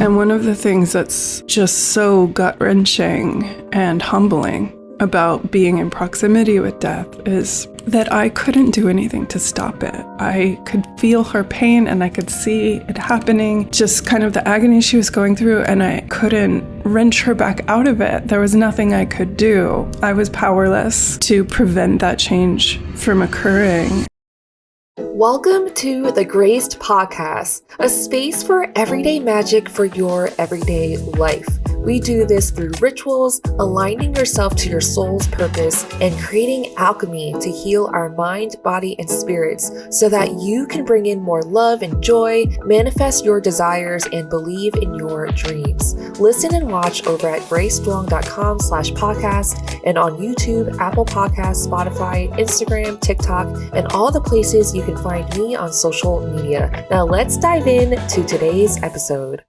And one of the things that's just so gut-wrenching and humbling about being in proximity with death is that I couldn't do anything to stop it. I could feel her pain and I could see it happening, just kind of the agony she was going through, and I couldn't wrench her back out of it. There was nothing I could do. I was powerless to prevent that change from occurring. Welcome to the GRACED Podcast, a space for everyday magic for your everyday life. We do this through rituals, aligning yourself to your soul's purpose, and creating alchemy to heal our mind, body, and spirits so that you can bring in more love and joy, manifest your desires, and believe in your dreams. Listen and watch over at graceduong.com/podcast and on YouTube, Apple Podcasts, Spotify, Instagram, TikTok, and all the places you can find me on social media. Now let's dive in to today's episode.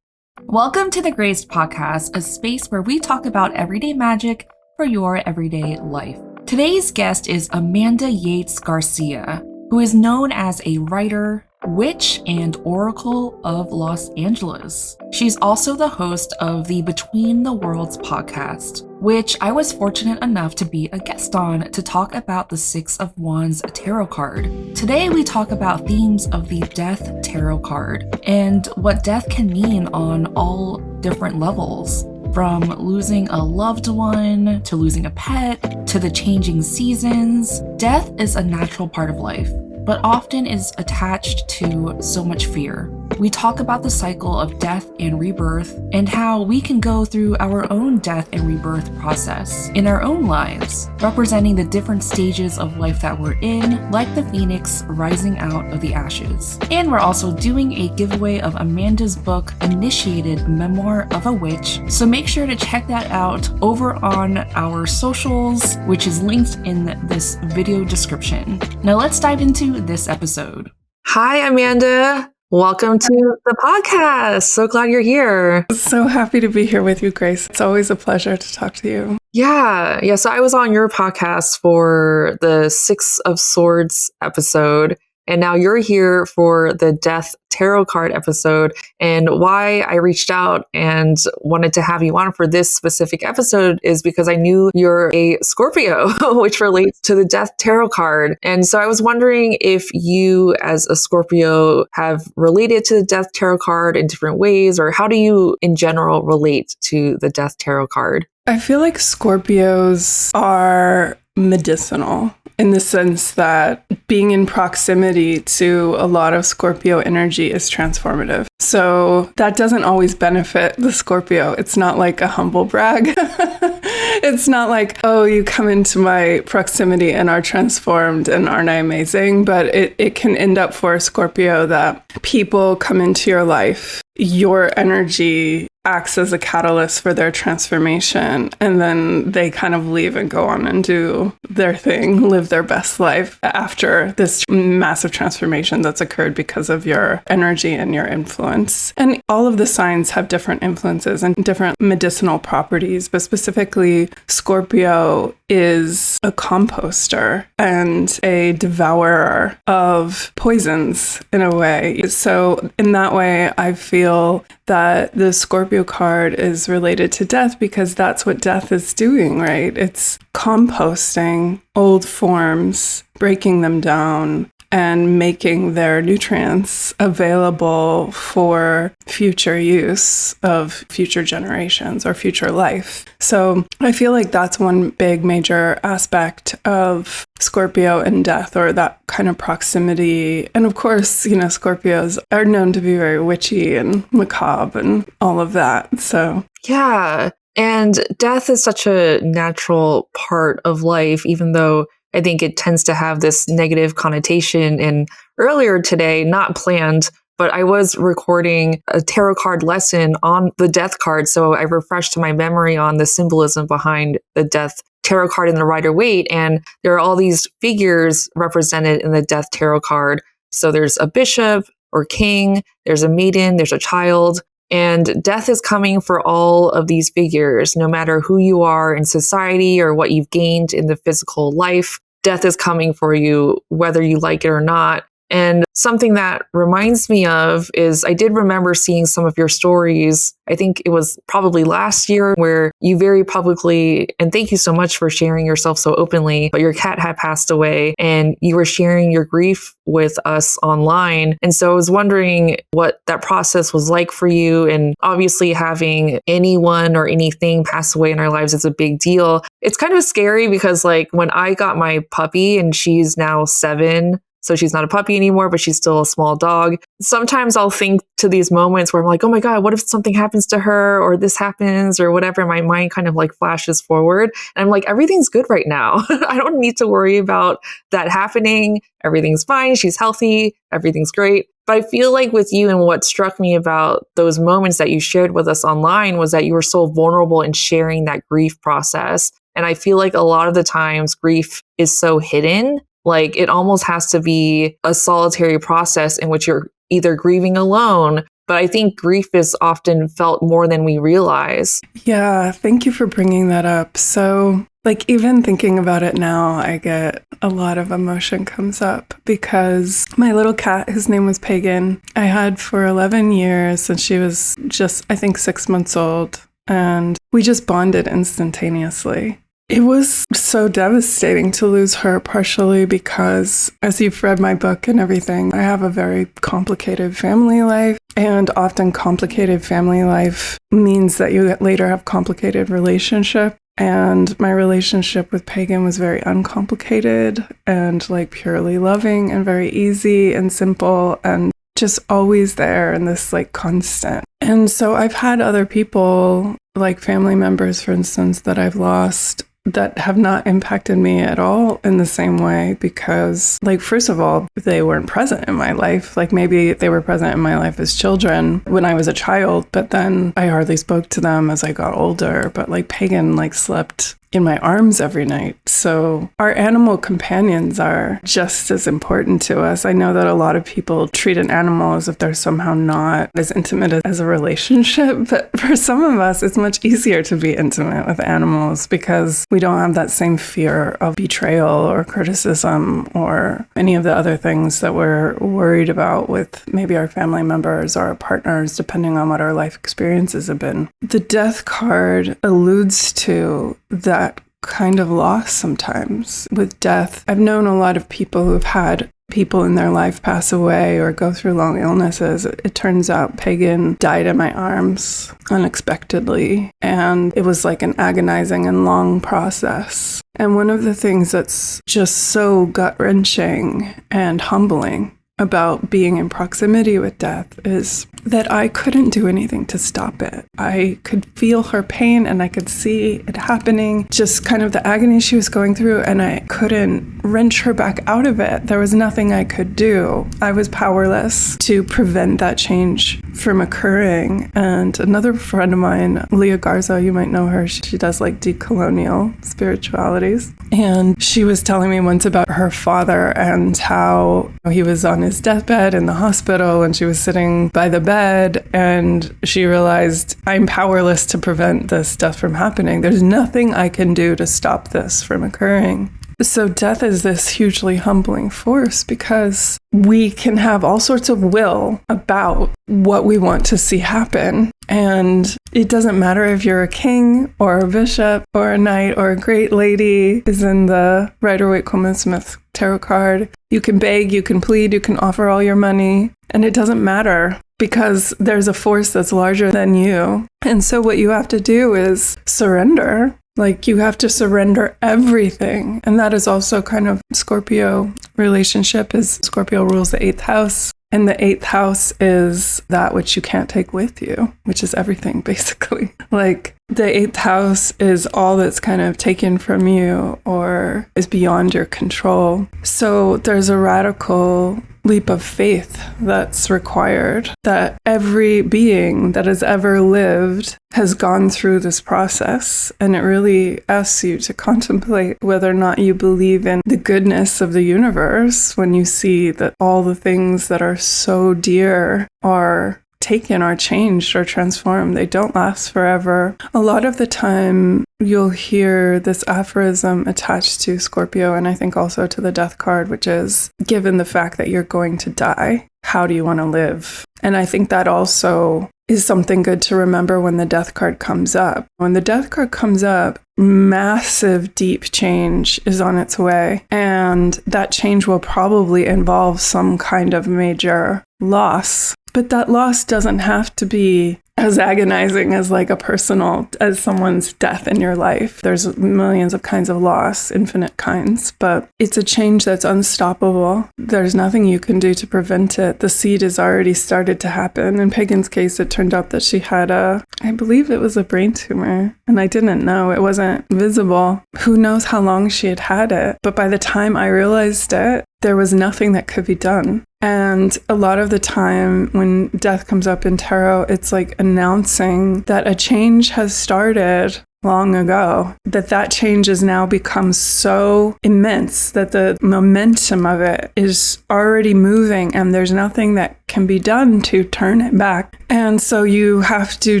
Welcome to the GRACED Podcast, a space where we talk about everyday magic for your everyday life. Today's guest is Amanda Yates Garcia, who is known as a writer, witch, and oracle of Los Angeles. She's also the host of the Between the Worlds podcast, which I was fortunate enough to be a guest on to talk about the Six of Wands tarot card. Today we talk about themes of the Death tarot card and what death can mean on all different levels. From losing a loved one, to losing a pet, to the changing seasons. Death is a natural part of life, but often is attached to so much fear. We talk about the cycle of death and rebirth and how we can go through our own death and rebirth process in our own lives, representing the different stages of life that we're in, like the phoenix rising out of the ashes. And we're also doing a giveaway of Amanda's book, Initiated Memoir of a Witch, so make sure to check that out over on our socials, which is linked in this video description. Now let's dive into this episode. Hi, Amanda. Welcome to the podcast. So glad you're here. So happy to be here with you, Grace. It's always a pleasure to talk to you. Yeah. So I was on your podcast for the Six of Swords episode, and now you're here for the Death Tarot card episode. And why I reached out and wanted to have you on for this specific episode is because I knew you're a Scorpio, which relates to the Death Tarot card. And so I was wondering if you, as a Scorpio, have related to the Death Tarot card in different ways, or how do you in general relate to the Death Tarot card? I feel like Scorpios are medicinal in the sense that being in proximity to a lot of Scorpio energy is transformative. So that doesn't always benefit the Scorpio. It's not like a humble brag. It's not like, oh, you come into my proximity and are transformed and aren't I amazing? But it can end up for a Scorpio that people come into your life, your energy acts as a catalyst for their transformation, and then they kind of leave and go on and do their thing, live their best life after this massive transformation that's occurred because of your energy and your influence. And all of the signs have different influences and different medicinal properties, but specifically Scorpio is a composter and a devourer of poisons in a way. So in that way, I feel that the Scorpio card is related to death because that's what death is doing, right? It's composting old forms, breaking them down, and making their nutrients available for future use of future generations or future life. So I feel like that's one big major aspect of Scorpio and death, or that kind of proximity. And of course, Scorpios are known to be very witchy and macabre and all of that. So yeah. And death is such a natural part of life, even though I think it tends to have this negative connotation. And earlier today, not planned, but I was recording a tarot card lesson on the death card. So I refreshed my memory on the symbolism behind the death tarot card in the Rider-Waite. And there are all these figures represented in the death tarot card. So there's a bishop or king, there's a maiden, there's a child. And death is coming for all of these figures, no matter who you are in society or what you've gained in the physical life. Death is coming for you, whether you like it or not. And something that reminds me of is I did remember seeing some of your stories. I think it was probably last year where you very publicly, and thank you so much for sharing yourself so openly, but your cat had passed away and you were sharing your grief with us online. And so I was wondering what that process was like for you. And obviously having anyone or anything pass away in our lives is a big deal. It's kind of scary because like when I got my puppy and she's now 7, so she's not a puppy anymore, but she's still a small dog. Sometimes I'll think to these moments where I'm like, oh my God, what if something happens to her or this happens or whatever? My mind kind of like flashes forward. And I'm like, everything's good right now. I don't need to worry about that happening. Everything's fine. She's healthy. Everything's great. But I feel like with you and what struck me about those moments that you shared with us online was that you were so vulnerable in sharing that grief process. And I feel like a lot of the times grief is so hidden. Like it almost has to be a solitary process in which you're either grieving alone, but I think grief is often felt more than we realize. Yeah, thank you for bringing that up. So, like, even thinking about it now, I get a lot of emotion comes up because my little cat, his name was Pagan, I had for 11 years and she was just, I think, 6 months old. And we just bonded instantaneously. It was so devastating to lose her, partially because, as you've read my book and everything, I have a very complicated family life. And often complicated family life means that you later have complicated relationship. And my relationship with Pagan was very uncomplicated and like purely loving and very easy and simple and just always there and this like constant. And so I've had other people, like family members, for instance, that I've lost that have not impacted me at all in the same way because, like, first of all, they weren't present in my life. Like, maybe they were present in my life as children when I was a child, but then I hardly spoke to them as I got older. But, like, Pagan, like, slept in my arms every night. So our animal companions are just as important to us. I know that a lot of people treat an animal as if they're somehow not as intimate as a relationship, but for some of us, it's much easier to be intimate with animals because we don't have that same fear of betrayal or criticism or any of the other things that we're worried about with maybe our family members or our partners, depending on what our life experiences have been. The death card alludes to that kind of loss sometimes with death. I've known a lot of people who've had people in their life pass away or go through long illnesses. It turns out Pagan died in my arms unexpectedly, and it was like an agonizing and long process. And one of the things that's just so gut-wrenching and humbling about being in proximity with death is that I couldn't do anything to stop it. I could feel her pain and I could see it happening, just kind of the agony she was going through, and I couldn't wrench her back out of it. There was nothing I could do. I was powerless to prevent that change from occurring. And another friend of mine, Leah Garza, you might know her, she does like decolonial spiritualities. And she was telling me once about her father and how he was on his deathbed in the hospital and she was sitting by the bed and she realized, I'm powerless to prevent this death from happening. There's nothing I can do to stop this from occurring. So death is this hugely humbling force because we can have all sorts of will about what we want to see happen. And it doesn't matter if you're a king or a bishop or a knight or a great lady is in the Rider-Waite-Coleman-Smith tarot card. You can beg, you can plead, you can offer all your money, and it doesn't matter because there's a force that's larger than you. And so what you have to do is surrender. Like, you have to surrender everything. And that is also kind of Scorpio relationship, is Scorpio rules the 8th house. And the 8th house is that which you can't take with you, which is everything, basically. Like, the 8th house is all that's kind of taken from you or is beyond your control. So there's a radical leap of faith that's required, that every being that has ever lived has gone through this process. And it really asks you to contemplate whether or not you believe in the goodness of the universe when you see that all the things that are so dear are taken or changed or transformed. They don't last forever. A lot of the time, you'll hear this aphorism attached to Scorpio, and I think also to the death card, which is, given the fact that you're going to die, how do you want to live? And I think that also is something good to remember when the death card comes up. When the death card comes up, massive, deep change is on its way. And that change will probably involve some kind of major loss. But that loss doesn't have to be as agonizing as as someone's death in your life. There's millions of kinds of loss, infinite kinds, but it's a change that's unstoppable. There's nothing you can do to prevent it. The seed has already started to happen. In Pagan's case, it turned out that she had I believe it was a brain tumor, and I didn't know. It wasn't visible. Who knows how long she had had it? But by the time I realized it, there was nothing that could be done. And a lot of the time when death comes up in tarot, it's like announcing that a change has started long ago, that change has now become so immense that the momentum of it is already moving and there's nothing that can be done to turn it back. And so you have to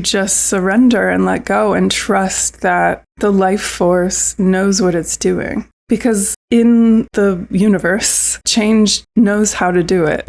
just surrender and let go and trust that the life force knows what it's doing. Because in the universe, change knows how to do it.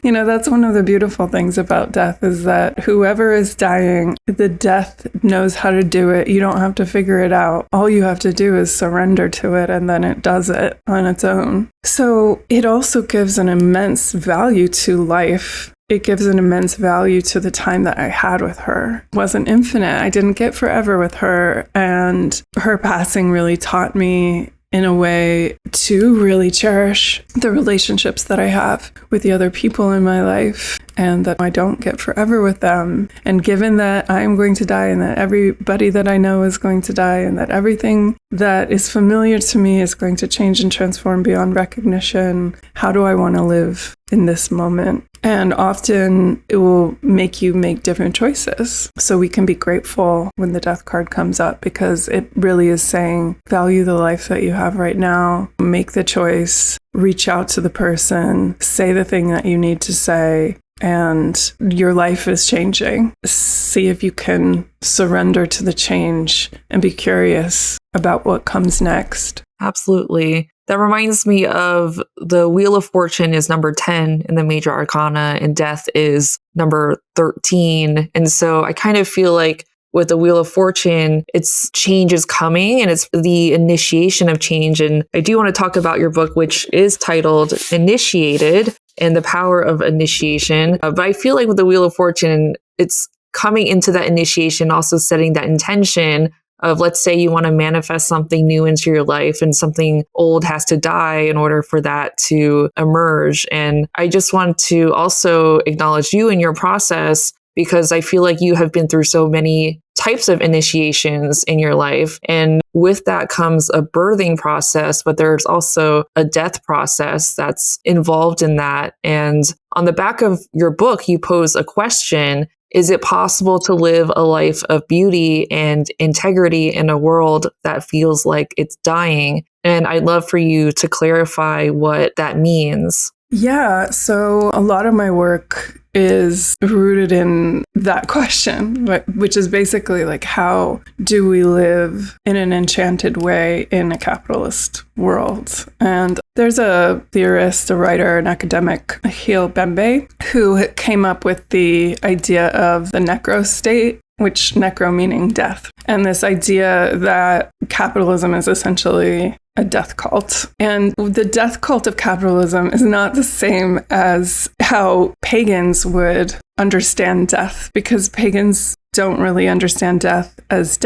That's one of the beautiful things about death, is that whoever is dying, the death knows how to do it. You don't have to figure it out. All you have to do is surrender to it, and then it does it on its own. So it also gives an immense value to life. It gives an immense value to the time that I had with her. It wasn't infinite. I didn't get forever with her. And her passing really taught me in a way to really cherish the relationships that I have with the other people in my life, and that I don't get forever with them. And given that I am going to die, and that everybody that I know is going to die, and that everything that is familiar to me is going to change and transform beyond recognition, how do I want to live in this moment? And often it will make you make different choices. So we can be grateful when the death card comes up, because it really is saying, value the life that you have right now, make the choice, reach out to the person, say the thing that you need to say, and your life is changing. See if you can surrender to the change and be curious about what comes next. Absolutely. That reminds me of the Wheel of Fortune is number 10 in the major arcana, and death is number 13. And so I kind of feel like with the Wheel of Fortune, it's change is coming, and it's the initiation of change. And I do want to talk about your book, which is titled Initiated and the Power of Initiation. But I feel like with the Wheel of Fortune, it's coming into that initiation, also setting that intention of, let's say you want to manifest something new into your life, and something old has to die in order for that to emerge. And I just want to also acknowledge you in your process, because I feel like you have been through so many types of initiations in your life. And with that comes a birthing process, but there's also a death process that's involved in that. And on the back of your book, you pose a question: is it possible to live a life of beauty and integrity in a world that feels like it's dying? And I'd love for you to clarify what that means. Yeah, so a lot of my work is rooted in that question, which is basically like, how do we live in an enchanted way in a capitalist world? And there's a theorist, a writer, an academic, Hil Bembe, who came up with the idea of the necro state, which necro meaning death. And this idea that capitalism is essentially a death cult. And the death cult of capitalism is not the same as how pagans would understand death, because pagans don't really understand death as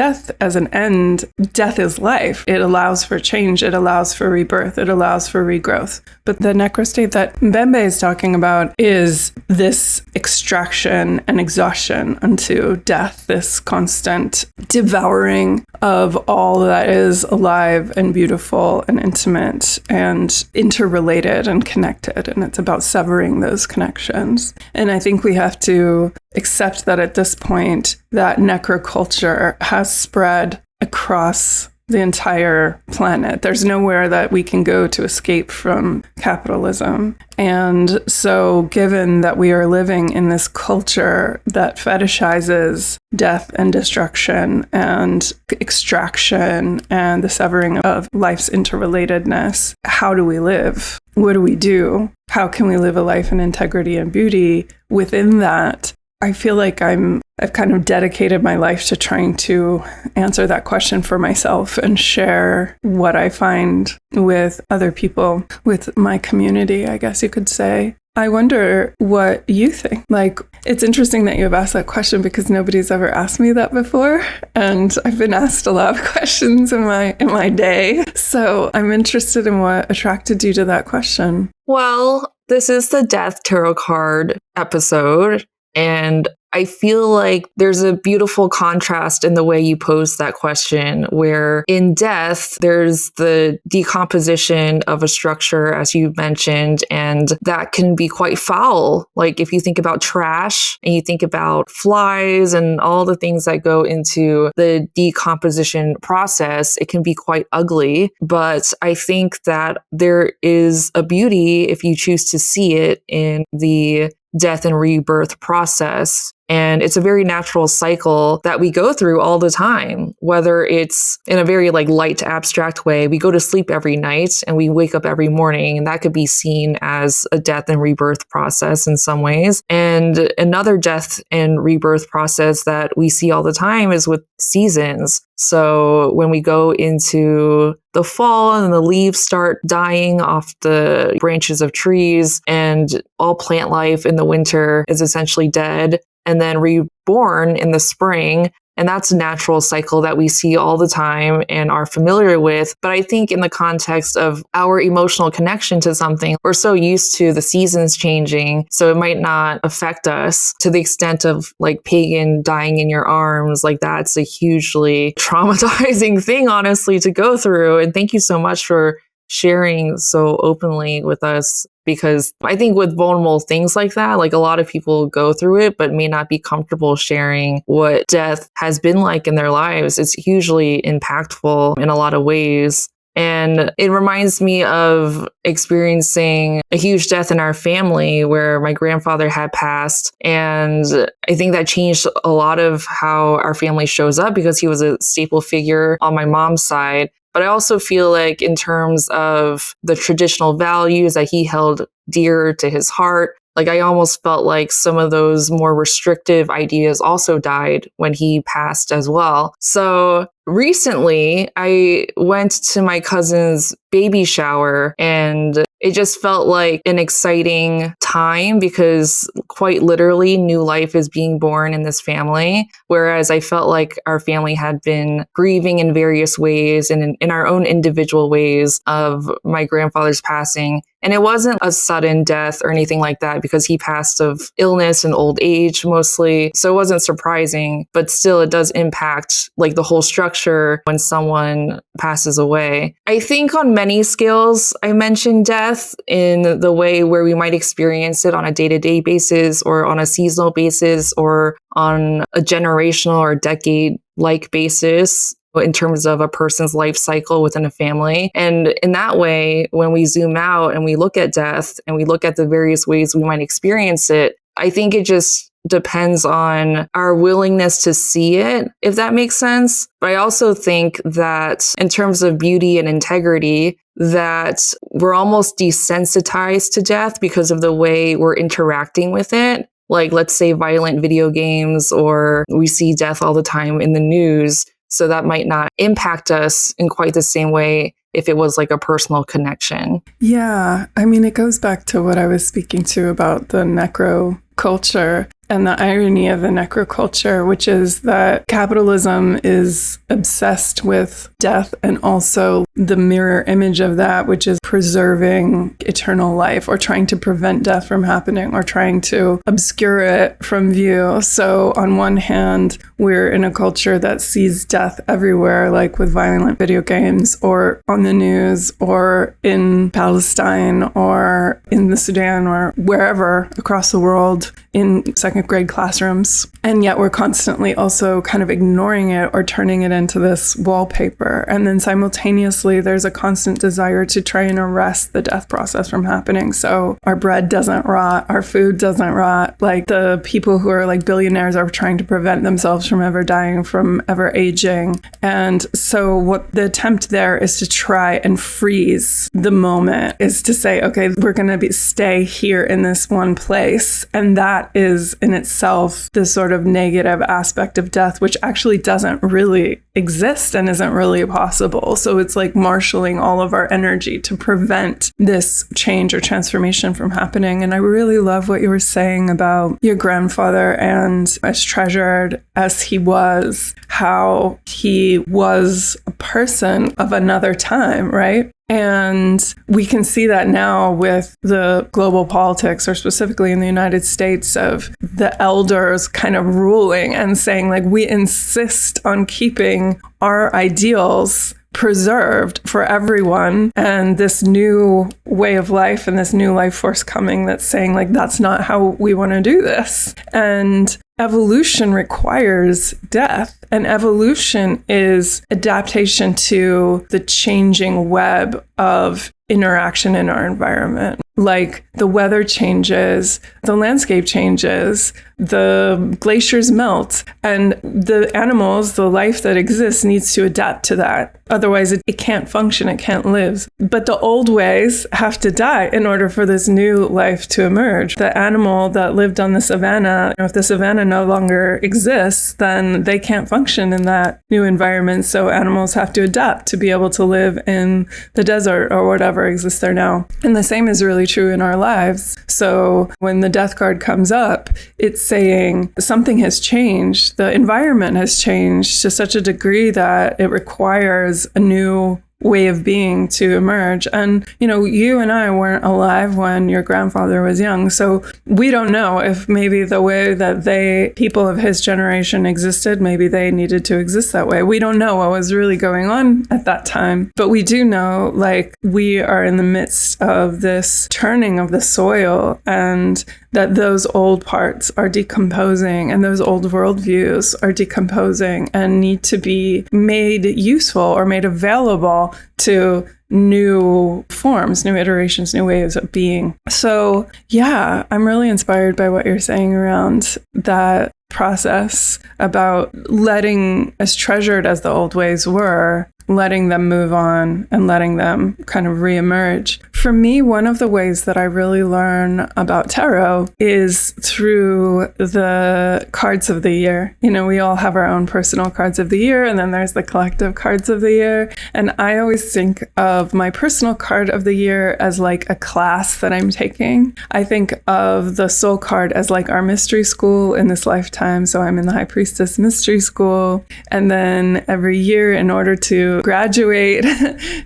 an end. Death is life. It allows for change. It allows for rebirth. It allows for regrowth. But the necrostate that Mbembe is talking about is this extraction and exhaustion unto death, this constant devouring of all that is alive and beautiful and intimate and interrelated and connected. And it's about severing those connections. And I think we have to accept that at this point, that necroculture has spread across the entire planet. There's nowhere that we can go to escape from capitalism. And so given that we are living in this culture that fetishizes death and destruction and extraction and the severing of life's interrelatedness, how do we live? What do we do? How can we live a life in integrity and beauty within that? I feel like I've kind of dedicated my life to trying to answer that question for myself and share what I find with other people, with my community, I guess you could say. I wonder what you think. Like, it's interesting that you have asked that question because nobody's ever asked me that before. And I've been asked a lot of questions in my day. So I'm interested in what attracted you to that question. Well, this is the Death Tarot card episode. And I feel like there's a beautiful contrast in the way you pose that question, where in death, there's the decomposition of a structure, as you mentioned, and that can be quite foul. Like if you think about trash and you think about flies and all the things that go into the decomposition process, it can be quite ugly. But I think that there is a beauty if you choose to see it in the death and rebirth process. And it's a very natural cycle that we go through all the time, whether it's in a very light abstract way. We go to sleep every night and we wake up every morning, and that could be seen as a death and rebirth process in some ways. And another death and rebirth process that we see all the time is with seasons. So when we go into the fall and the leaves start dying off the branches of trees and all plant life in the winter is essentially dead, and then reborn in the spring. And that's a natural cycle that we see all the time and are familiar with. But I think in the context of our emotional connection to something, we're so used to the seasons changing. So it might not affect us to the extent of pagan dying in your arms. That's a hugely traumatizing thing, honestly, to go through. And thank you so much for sharing so openly with us, because I think with vulnerable things like that, a lot of people go through it, but may not be comfortable sharing what death has been like in their lives. It's hugely impactful in a lot of ways. And it reminds me of experiencing a huge death in our family where my grandfather had passed. And I think that changed a lot of how our family shows up because he was a staple figure on my mom's side. But I also feel like in terms of the traditional values that he held dear to his heart, I almost felt like some of those more restrictive ideas also died when he passed as well. So recently, I went to my cousin's baby shower, and it just felt like an exciting time because quite literally new life is being born in this family. Whereas I felt like our family had been grieving in various ways and in our own individual ways of my grandfather's passing. And it wasn't a sudden death or anything like that because he passed of illness and old age mostly. So it wasn't surprising, but still it does impact the whole structure when someone passes away. I think on many scales, I mentioned death in the way where we might experience it on a day-to-day basis or on a seasonal basis or on a generational or decade-like basis in terms of a person's life cycle within a family. And in that way, when we zoom out and we look at death and we look at the various ways we might experience it, I think it just depends on our willingness to see it, if that makes sense. But I also think that in terms of beauty and integrity, that we're almost desensitized to death because of the way we're interacting with it. Let's say violent video games, or we see death all the time in the news. So that might not impact us in quite the same way if it was a personal connection. Yeah. I mean, it goes back to what I was speaking to about the necro culture and the irony of the necroculture, which is that capitalism is obsessed with death and also the mirror image of that, which is preserving eternal life or trying to prevent death from happening or trying to obscure it from view. So on one hand, we're in a culture that sees death everywhere, with violent video games or on the news or in Palestine or in the Sudan or wherever across the world in second grade classrooms. And yet we're constantly also kind of ignoring it or turning it into this wallpaper forever. And then simultaneously, there's a constant desire to try and arrest the death process from happening. So our bread doesn't rot, our food doesn't rot. Like the people who are like billionaires are trying to prevent themselves from ever dying, from ever aging. And so what the attempt there is to try and freeze the moment, is to say, okay, we're going to stay here in this one place. And that is in itself this sort of negative aspect of death, which actually doesn't really exist and isn't really possible. So it's like marshaling all of our energy to prevent this change or transformation from happening. And I really love what you were saying about your grandfather, and as treasured as he was, how he was a person of another time, right? And we can see that now with the global politics, or specifically in the United States, of the elders kind of ruling and saying, like, we insist on keeping our ideals preserved for everyone, and this new way of life and this new life force coming that's saying, like, that's not how we want to do this. And evolution requires death, and evolution is adaptation to the changing web of interaction in our environment. Like the weather changes, the landscape changes, the glaciers melt, and the animals, the life that exists, needs to adapt to that. Otherwise, it can't function, it can't live. But the old ways have to die in order for this new life to emerge. The animal that lived on the savannah, if the savannah no longer exists, then they can't function in that new environment. So animals have to adapt to be able to live in the desert or whatever exists there now. And the same is really true in our lives. So when the death card comes up, it's saying something has changed. The environment has changed to such a degree that it requires a new way of being to emerge. And, you know, you and I weren't alive when your grandfather was young. So we don't know if maybe the way that people of his generation existed, maybe they needed to exist that way. We don't know what was really going on at that time. But we do know, like, we are in the midst of this turning of the soil, and that those old parts are decomposing, and those old worldviews are decomposing and need to be made useful or made available to new forms, new iterations, new ways of being. So yeah, I'm really inspired by what you're saying around that process about letting, as treasured as the old ways were, letting them move on and letting them kind of reemerge. For me, one of the ways that I really learn about tarot is through the cards of the year. You know, we all have our own personal cards of the year, and then there's the collective cards of the year. And I always think of my personal card of the year as like a class that I'm taking. I think of the soul card as like our mystery school in this lifetime. So I'm in the High Priestess Mystery School. And then every year, in order to graduate,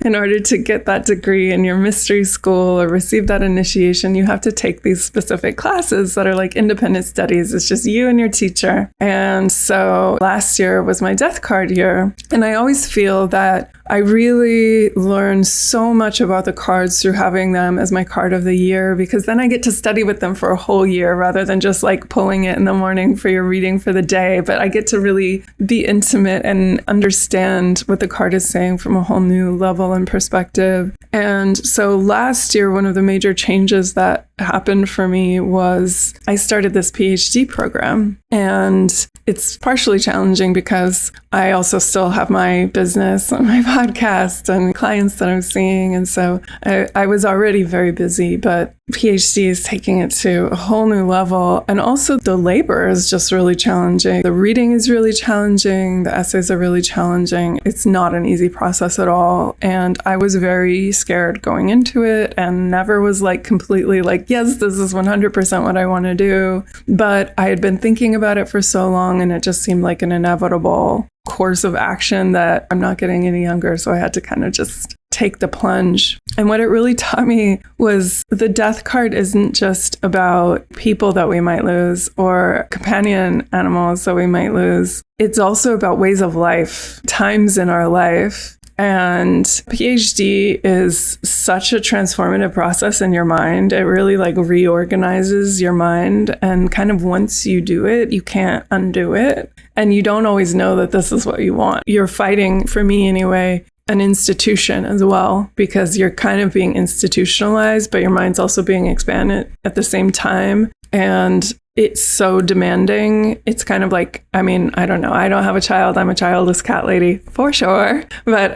in order to get that degree in your mystery school or receive that initiation, you have to take these specific classes that are like independent studies. It's just you and your teacher. And so last year was my death card year. And I always feel that I really learned so much about the cards through having them as my card of the year, because then I get to study with them for a whole year rather than just like pulling it in the morning for your reading for the day. But I get to really be intimate and understand what the card is saying from a whole new level and perspective. And so last year, one of the major changes that happened for me was I started this PhD program. And it's partially challenging because I also still have my business and my podcast and clients that I'm seeing. And so I was already very busy, but PhD is taking it to a whole new level. And also the labor is just really challenging. The reading is really challenging. The essays are really challenging. It's not an easy process at all. And I was very scared going into it and never was like completely like, yes, this is 100% what I want to do. But I had been thinking about it for so long, and it just seemed like an inevitable course of action that I'm not getting any younger. So I had to kind of just take the plunge. And what it really taught me was the death card isn't just about people that we might lose or companion animals that we might lose. It's also about ways of life, times in our life. And PhD is such a transformative process in your mind. It really like reorganizes your mind. And kind of once you do it, you can't undo it. And you don't always know that this is what you want. You're fighting, for me anyway, an institution as well, because you're kind of being institutionalized, but your mind's also being expanded at the same time. And it's so demanding. It's kind of like, I mean, I don't know. I don't have a child. I'm a childless cat lady for sure. But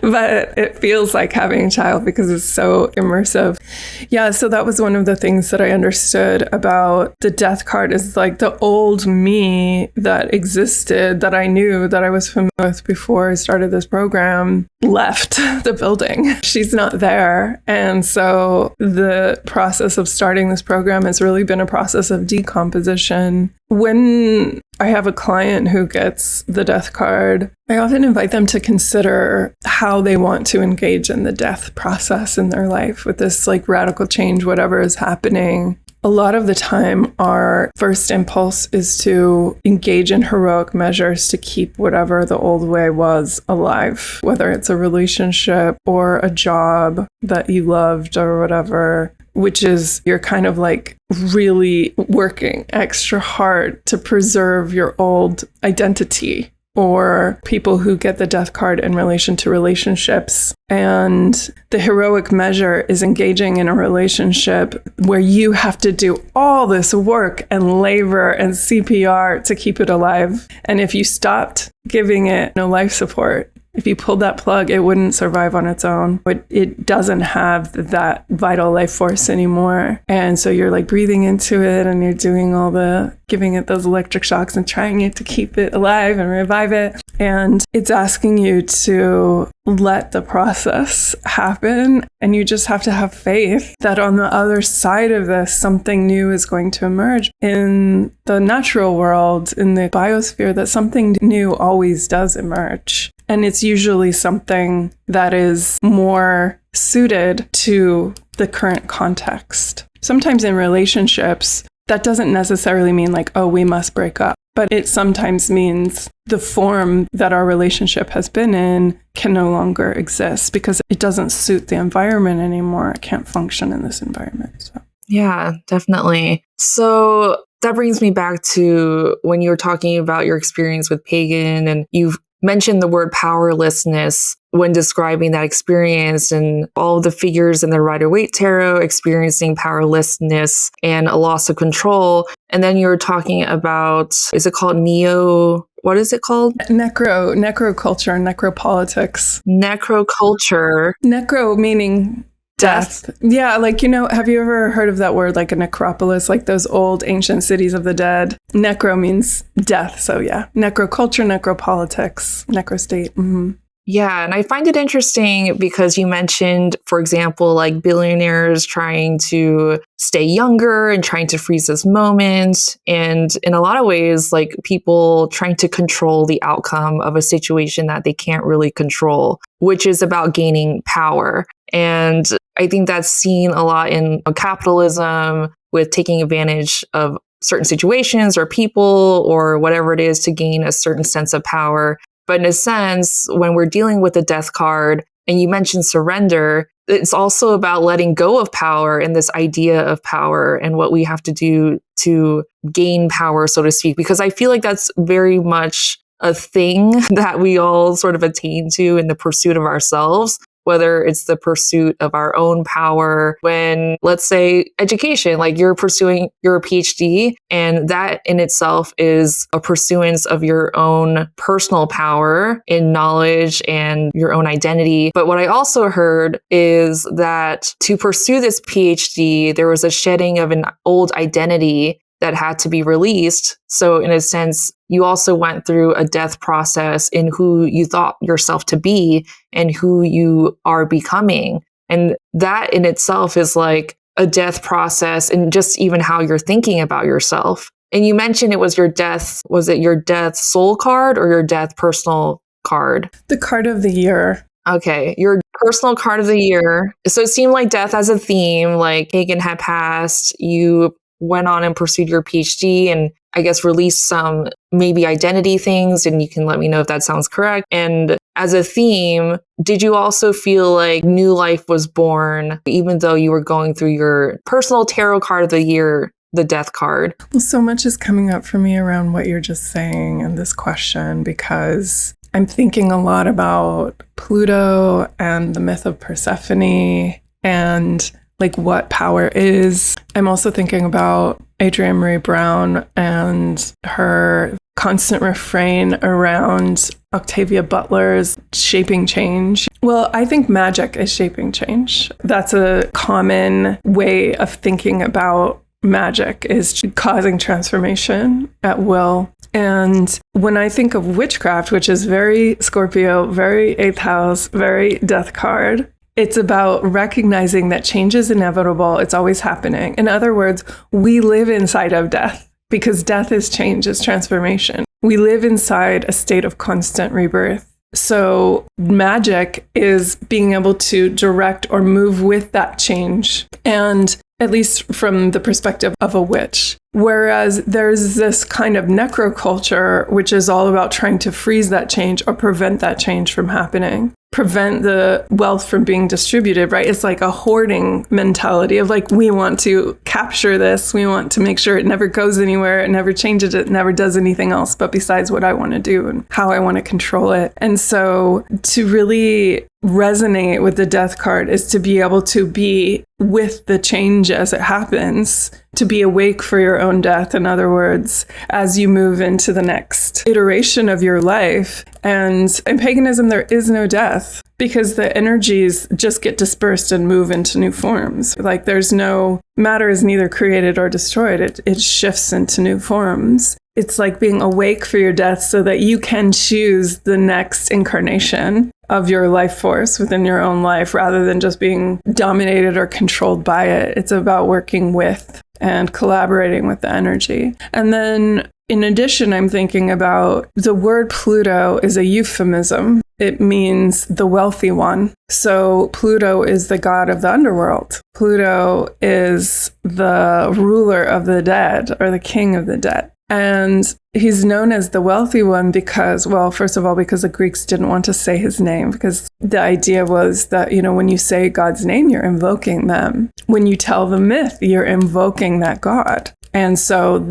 but it feels like having a child because it's so immersive. Yeah, so that was one of the things that I understood about the death card is like the old me that existed, that I knew, that I was familiar with before I started this program, left the building. She's not there. And so the process of starting this program has really been a process of decomposition. When I have a client who gets the death card, I often invite them to consider how they want to engage in the death process in their life with this like radical change, whatever is happening. A lot of the time, our first impulse is to engage in heroic measures to keep whatever the old way was alive, whether it's a relationship or a job that you loved or whatever, which is you're kind of like really working extra hard to preserve your old identity. Or people who get the death card in relation to relationships. And the heroic measure is engaging in a relationship where you have to do all this work and labor and CPR to keep it alive. And if you stopped giving it no life support, if you pulled that plug, it wouldn't survive on its own. But it doesn't have that vital life force anymore. And so you're like breathing into it and you're doing all the, giving it those electric shocks and trying it to keep it alive and revive it. And it's asking you to let the process happen. And you just have to have faith that on the other side of this, something new is going to emerge. In the natural world, in the biosphere, that something new always does emerge. And it's usually something that is more suited to the current context. Sometimes in relationships, that doesn't necessarily mean like, oh, we must break up. But it sometimes means the form that our relationship has been in can no longer exist because it doesn't suit the environment anymore. It can't function in this environment. So. Yeah, definitely. So that brings me back to when you were talking about your experience with Pagan, and you've mentioned the word powerlessness when describing that experience, and all of the figures in the Rider-Waite Tarot experiencing powerlessness and a loss of control. And then you were talking about, is it called what is it called? Necroculture and necropolitics. Necroculture. Necro meaning death. Yeah, like, have you ever heard of that word, like a necropolis, like those old ancient cities of the dead? Necro means death. So yeah, necroculture, necropolitics, necrostate. Mm-hmm. Yeah, and I find it interesting because you mentioned, for example, like billionaires trying to stay younger and trying to freeze this moment. And in a lot of ways, like people trying to control the outcome of a situation that they can't really control, which is about gaining power. And I think that's seen a lot in capitalism with taking advantage of certain situations or people or whatever it is to gain a certain sense of power. But in a sense, when we're dealing with the death card, and you mentioned surrender, it's also about letting go of power and this idea of power and what we have to do to gain power, so to speak, because I feel like that's very much a thing that we all sort of attain to in the pursuit of ourselves. Whether it's the pursuit of our own power when, let's say, education, like you're pursuing your PhD, and that in itself is a pursuance of your own personal power in knowledge and your own identity. But what I also heard is that to pursue this PhD, there was a shedding of an old identity that had to be released. So in a sense, you also went through a death process in who you thought yourself to be and who you are becoming. And that in itself is like a death process, and just even how you're thinking about yourself. And you mentioned it was your death. Was it your death soul card or your death personal card? The card of the year. Okay, your personal card of the year. So it seemed like death as a theme, like Pagan had passed, you went on and pursued your PhD and I guess released some maybe identity things, and you can let me know if that sounds correct. And as a theme, did you also feel like new life was born, even though you were going through your personal tarot card of the year the death card. Well, so much is coming up for me around what you're just saying and this question, because I'm thinking a lot about Pluto and the myth of Persephone and like what power is. I'm also thinking about Adrienne Maree Brown and her constant refrain around Octavia Butler's shaping change. Well, I think magic is shaping change. That's a common way of thinking about magic, is causing transformation at will. And when I think of witchcraft, which is very Scorpio, very 8th house, very death card, it's about recognizing that change is inevitable. It's always happening. In other words, we live inside of death because death is change, is transformation. We live inside a state of constant rebirth. So magic is being able to direct or move with that change. And at least from the perspective of a witch. Whereas there's this kind of necroculture, which is all about trying to freeze that change or prevent that change from happening, prevent the wealth from being distributed, right? It's like a hoarding mentality of like, we want to capture this. We want to make sure it never goes anywhere. It never changes. It never does anything else but besides what I want to do and how I want to control it. And so to really resonate with the death card is to be able to be with the change as it happens, to be awake for your own death, in other words, as you move into the next iteration of your life. And in paganism, there is no death because the energies just get dispersed and move into new forms. Like there's no, matter is neither created or destroyed. It shifts into new forms. It's like being awake for your death so that you can choose the next incarnation of your life force within your own life rather than just being dominated or controlled by it. It's about working with and collaborating with the energy. And then in addition, I'm thinking about the word Pluto is a euphemism. It means the wealthy one. So Pluto is the god of the underworld. Pluto is the ruler of the dead or the king of the dead. And he's known as the wealthy one because, well, first of all, because the Greeks didn't want to say his name, because the idea was that, you know, when you say God's name, you're invoking them. When you tell the myth, you're invoking that God. And so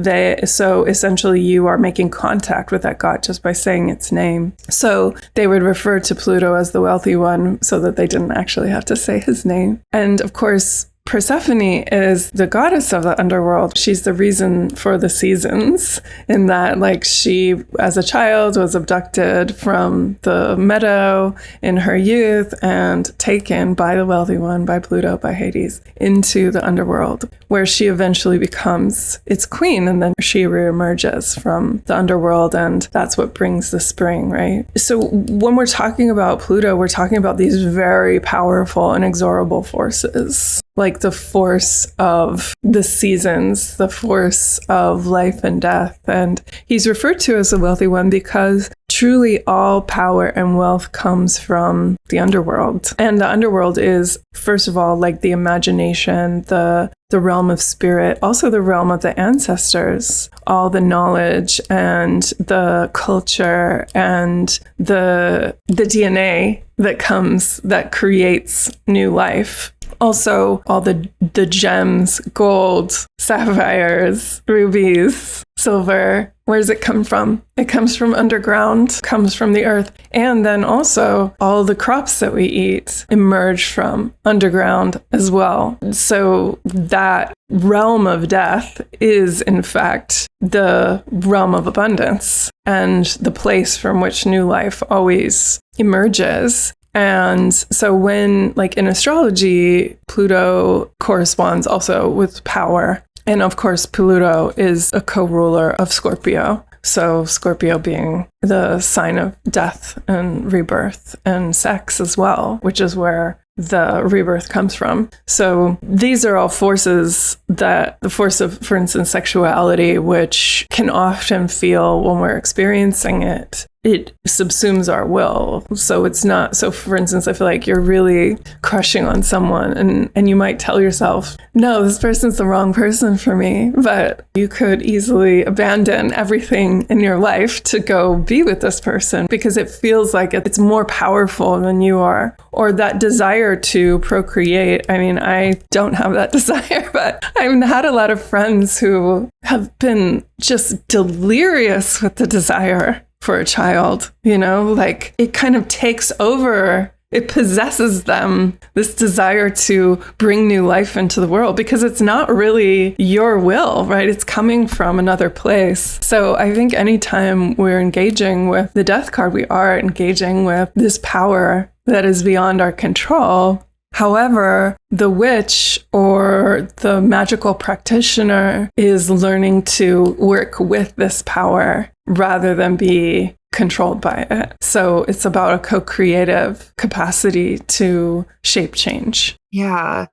essentially you are making contact with that God just by saying its name. So they would refer to Pluto as the wealthy one so that they didn't actually have to say his name. And of course, Persephone is the goddess of the underworld. She's the reason for the seasons, in that, like, she, as a child, was abducted from the meadow in her youth and taken by the wealthy one, by Pluto, by Hades, into the underworld, where she eventually becomes its queen, and then she reemerges from the underworld, and that's what brings the spring, right? So when we're talking about Pluto, we're talking about these very powerful, inexorable forces, like the force of the seasons, the force of life and death. And he's referred to as the wealthy one because truly all power and wealth comes from the underworld. And the underworld is, first of all, like the imagination, the realm of spirit, also the realm of the ancestors, all the knowledge and the culture and the DNA that creates new life. Also, all the gems, gold, sapphires, rubies, silver. Where does it come from? It comes from underground, comes from the earth. And then also all the crops that we eat emerge from underground as well. So that realm of death is, in fact, the realm of abundance and the place from which new life always emerges. And so when, like in astrology, Pluto corresponds also with power. And of course, Pluto is a co-ruler of Scorpio. So Scorpio being the sign of death and rebirth and sex as well, which is where the rebirth comes from. So these are all forces that the force of, for instance, sexuality, which can often feel when we're experiencing it it subsumes our will. So it's not, so for instance, I feel like you're really crushing on someone and you might tell yourself, no, this person's the wrong person for me, but you could easily abandon everything in your life to go be with this person because it feels like it's more powerful than you are. Or that desire to procreate. I mean, I don't have that desire, but I've had a lot of friends who have been just delirious with the desire for a child, like it kind of takes over, it possesses them, this desire to bring new life into the world because it's not really your will, right? It's coming from another place. So I think anytime we're engaging with the death card, we are engaging with this power that is beyond our control. However, the witch or the magical practitioner is learning to work with this power rather than be controlled by it. So it's about a co-creative capacity to shape change. Yeah.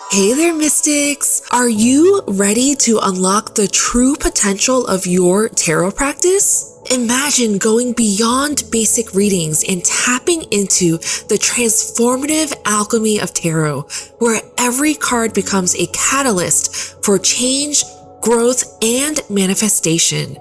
Hey there, mystics! Are you ready to unlock the true potential of your tarot practice? Imagine going beyond basic readings and tapping into the transformative alchemy of tarot, where every card becomes a catalyst for change, growth, and manifestation.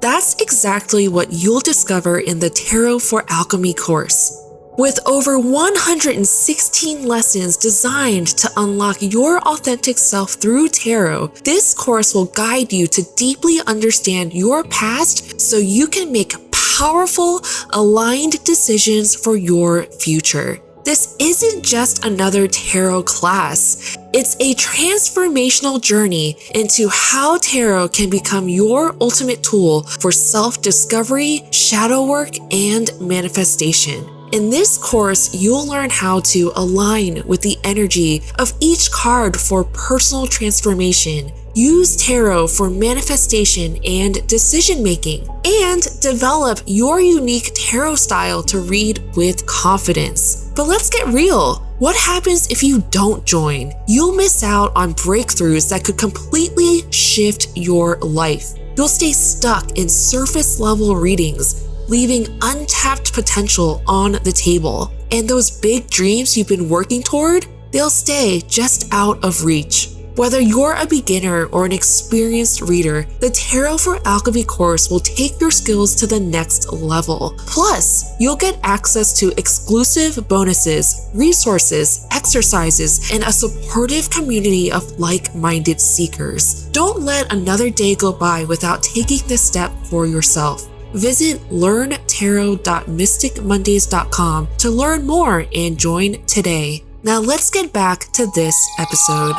That's exactly what you'll discover in the Tarot for Alchemy course. With over 116 lessons designed to unlock your authentic self through tarot, this course will guide you to deeply understand your past so you can make powerful, aligned decisions for your future. This isn't just another tarot class. It's a transformational journey into how tarot can become your ultimate tool for self-discovery, shadow work, and manifestation. In this course, you'll learn how to align with the energy of each card for personal transformation, use tarot for manifestation and decision-making, and develop your unique tarot style to read with confidence. But let's get real. What happens if you don't join? You'll miss out on breakthroughs that could completely shift your life. You'll stay stuck in surface-level readings, leaving untapped potential on the table. And those big dreams you've been working toward, they'll stay just out of reach. Whether you're a beginner or an experienced reader, the Tarot for Alchemy course will take your skills to the next level. Plus, you'll get access to exclusive bonuses, resources, exercises, and a supportive community of like-minded seekers. Don't let another day go by without taking this step for yourself. Visit learntarot.mysticmondays.com to learn more and join today. Now let's get back to this episode.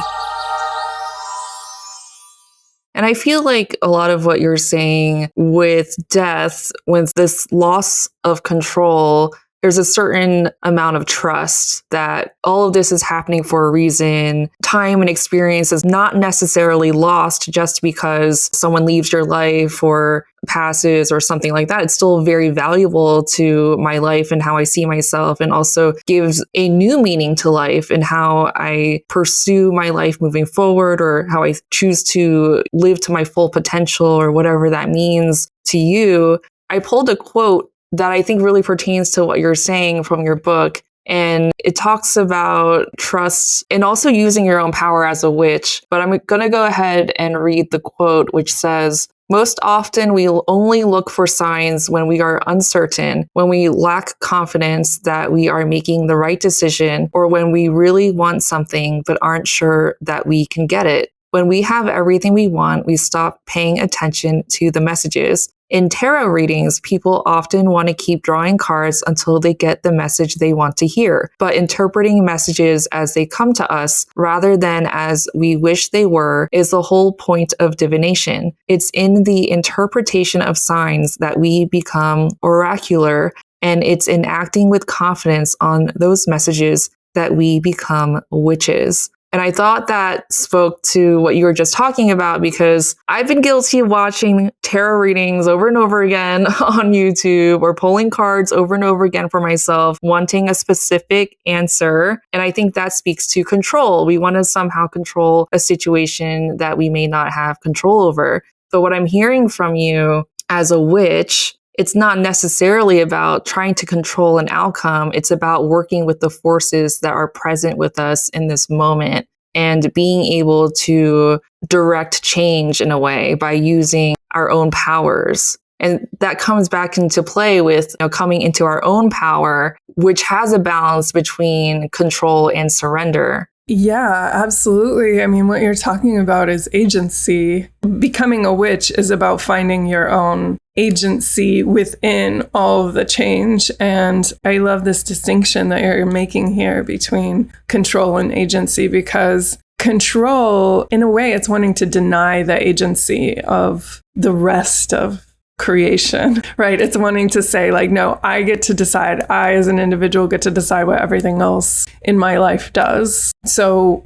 And I feel like a lot of what you're saying with death, with this loss of control, there's a certain amount of trust that all of this is happening for a reason. Time and experience is not necessarily lost just because someone leaves your life or passes or something like that. It's still very valuable to my life and how I see myself, and also gives a new meaning to life and how I pursue my life moving forward, or how I choose to live to my full potential, or whatever that means to you. I pulled a quote that I think really pertains to what you're saying from your book. And it talks about trust and also using your own power as a witch. But I'm going to go ahead and read the quote, which says, "Most often we'll only look for signs when we are uncertain, when we lack confidence that we are making the right decision, or when we really want something but aren't sure that we can get it. When we have everything we want, we stop paying attention to the messages. In tarot readings, people often want to keep drawing cards until they get the message they want to hear, but interpreting messages as they come to us rather than as we wish they were is the whole point of divination. It's in the interpretation of signs that we become oracular, and it's in acting with confidence on those messages that we become witches." And I thought that spoke to what you were just talking about, because I've been guilty of watching tarot readings over and over again on YouTube, or pulling cards over and over again for myself, wanting a specific answer. And I think that speaks to control. We want to somehow control a situation that we may not have control over. But what I'm hearing from you as a witch, it's not necessarily about trying to control an outcome. It's about working with the forces that are present with us in this moment and being able to direct change in a way by using our own powers. And that comes back into play with coming into our own power, which has a balance between control and surrender. Yeah, absolutely. I mean, what you're talking about is agency. Becoming a witch is about finding your own agency within all of the change. And I love this distinction that you're making here between control and agency, because control, in a way, it's wanting to deny the agency of the rest of creation, right? It's wanting to say like, no, I get to decide. I, as an individual, get to decide what everything else in my life does. So,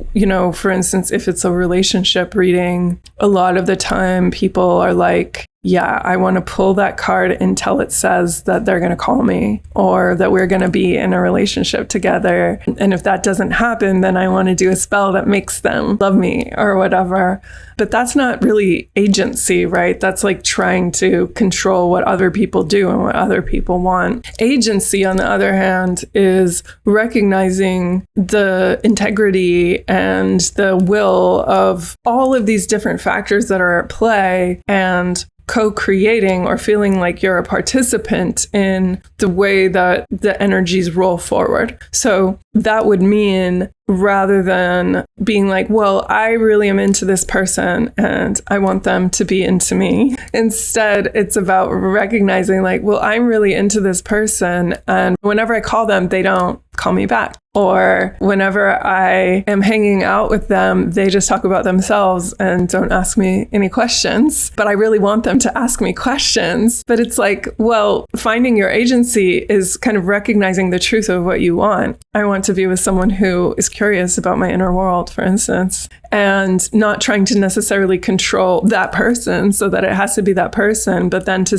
for instance, if it's a relationship reading, a lot of the time people are like, yeah, I want to pull that card until it says that they're going to call me or that we're going to be in a relationship together. And if that doesn't happen, then I want to do a spell that makes them love me or whatever. But that's not really agency, right? That's like trying to control what other people do and what other people want. Agency, on the other hand, is recognizing the integrity and the will of all of these different factors that are at play and co-creating or feeling like you're a participant in the way that the energies roll forward. So that would mean, rather than being like, well, I really am into this person and I want them to be into me. Instead, it's about recognizing like, well, I'm really into this person, and whenever I call them, they don't call me back. Or whenever I am hanging out with them, they just talk about themselves and don't ask me any questions. But I really want them to ask me questions. But it's like, well, finding your agency is kind of recognizing the truth of what you want. I want to be with someone who is curious about my inner world, for instance, and not trying to necessarily control that person so that it has to be that person, but then to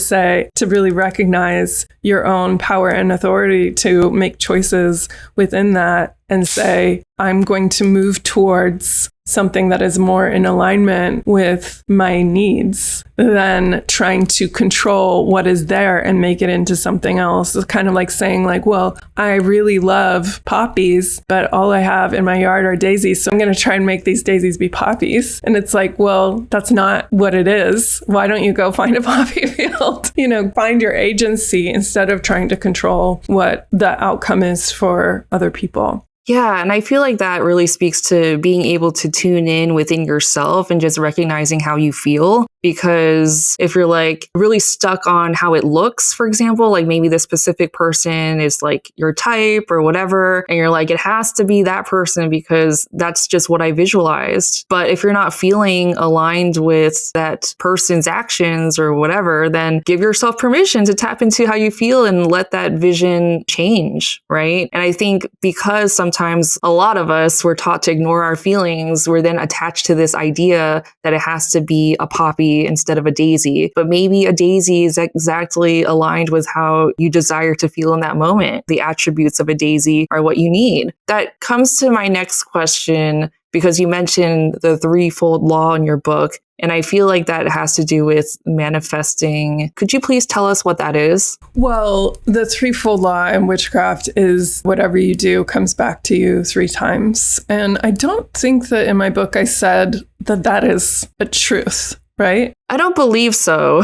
really recognize your own power and authority to make choices within that and say, I'm going to move towards something that is more in alignment with my needs than trying to control what is there and make it into something else. It's kind of like saying like, well, I really love poppies, but all I have in my yard are daisies. So I'm going to try and make these daisies be poppies. And it's like, well, that's not what it is. Why don't you go find a poppy field? Find your agency instead of trying to control what the outcome is for other people. Yeah, and I feel like that really speaks to being able to tune in within yourself and just recognizing how you feel. Because if you're like really stuck on how it looks, for example, like maybe the specific person is like your type or whatever, and you're like, it has to be that person because that's just what I visualized. But if you're not feeling aligned with that person's actions or whatever, then give yourself permission to tap into how you feel and let that vision change, right? And I think because sometimes a lot of us were taught to ignore our feelings, we're then attached to this idea that it has to be a poppy instead of a daisy. But maybe a daisy is exactly aligned with how you desire to feel in that moment. The attributes of a daisy are what you need. That comes to my next question, because you mentioned the Threefold Law in your book. And I feel like that has to do with manifesting. Could you please tell us what that is? Well, the Threefold Law in witchcraft is whatever you do comes back to you 3 times. And I don't think that in my book I said that that is a truth, right? I don't believe so.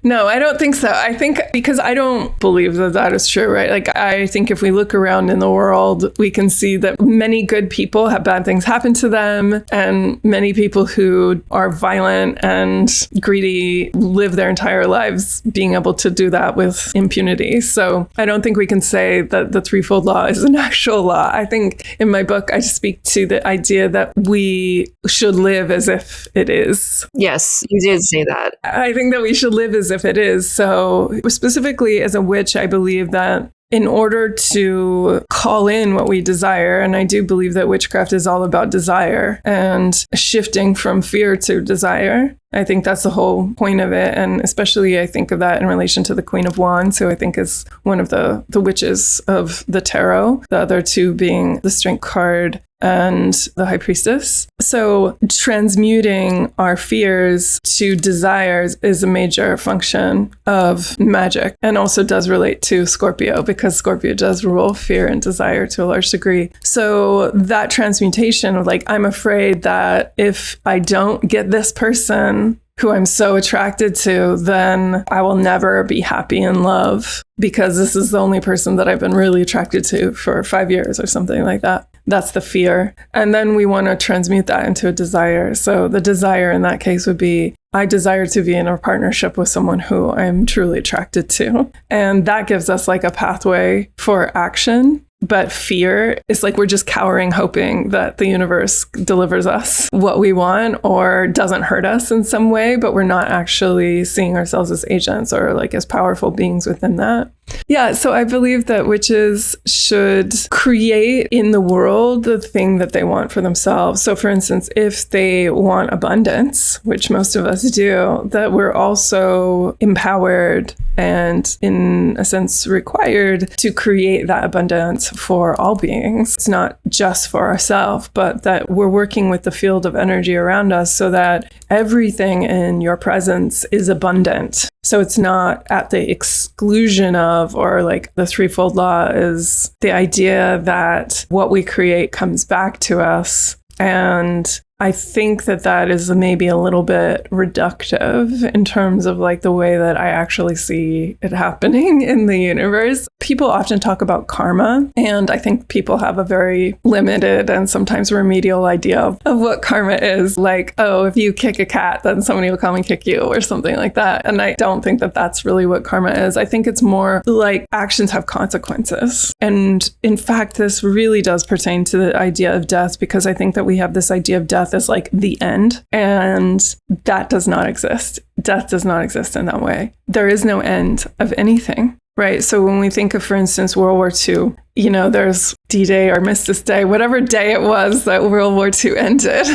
No, I don't think so. I think because I don't believe that that is true, right? Like, I think if we look around in the world, we can see that many good people have bad things happen to them, and many people who are violent and greedy live their entire lives being able to do that with impunity. So I don't think we can say that the Threefold Law is an actual law. I think in my book, I speak to the idea that we should live as if it is. Yes, you did say that. I think that we should live as if it is. So specifically as a witch, I believe that in order to call in what we desire, and I do believe that witchcraft is all about desire and shifting from fear to desire. I think that's the whole point of it. And especially I think of that in relation to the Queen of Wands, who I think is one of the witches of the tarot, the other two being the Strength card and the High Priestess. So transmuting our fears to desires is a major function of magic, and also does relate to Scorpio, because Scorpio does rule fear and desire to a large degree. So that transmutation of like, I'm afraid that if I don't get this person who I'm so attracted to, then I will never be happy in love, because this is the only person that I've been really attracted to for 5 years or something like that. That's the fear. And then we want to transmute that into a desire. So the desire in that case would be, I desire to be in a partnership with someone who I'm truly attracted to. And that gives us like a pathway for action. But fear is like we're just cowering, hoping that the universe delivers us what we want or doesn't hurt us in some way, but we're not actually seeing ourselves as agents or like as powerful beings within that. Yeah, so I believe that witches should create in the world the thing that they want for themselves. So for instance, if they want abundance, which most of us do, that we're also empowered and in a sense required to create that abundance for all beings. It's not just for ourselves, but that we're working with the field of energy around us so that everything in your presence is abundant. So it's not at the exclusion of, or like the Threefold Law is the idea that what we create comes back to us. And I think that that is maybe a little bit reductive in terms of like the way that I actually see it happening in the universe. People often talk about karma, and I think people have a very limited and sometimes remedial idea of what karma is. Like, oh, if you kick a cat, then somebody will come and kick you or something like that. And I don't think that that's really what karma is. I think it's more like actions have consequences. And in fact, this really does pertain to the idea of death, because I think that we have this idea of death as like the end, and that does not exist. Death does not exist in that way. There is no end of anything, right? So when we think of, for instance, World War II, you know, there's D-Day or Armistice Day, whatever day it was that World War II ended.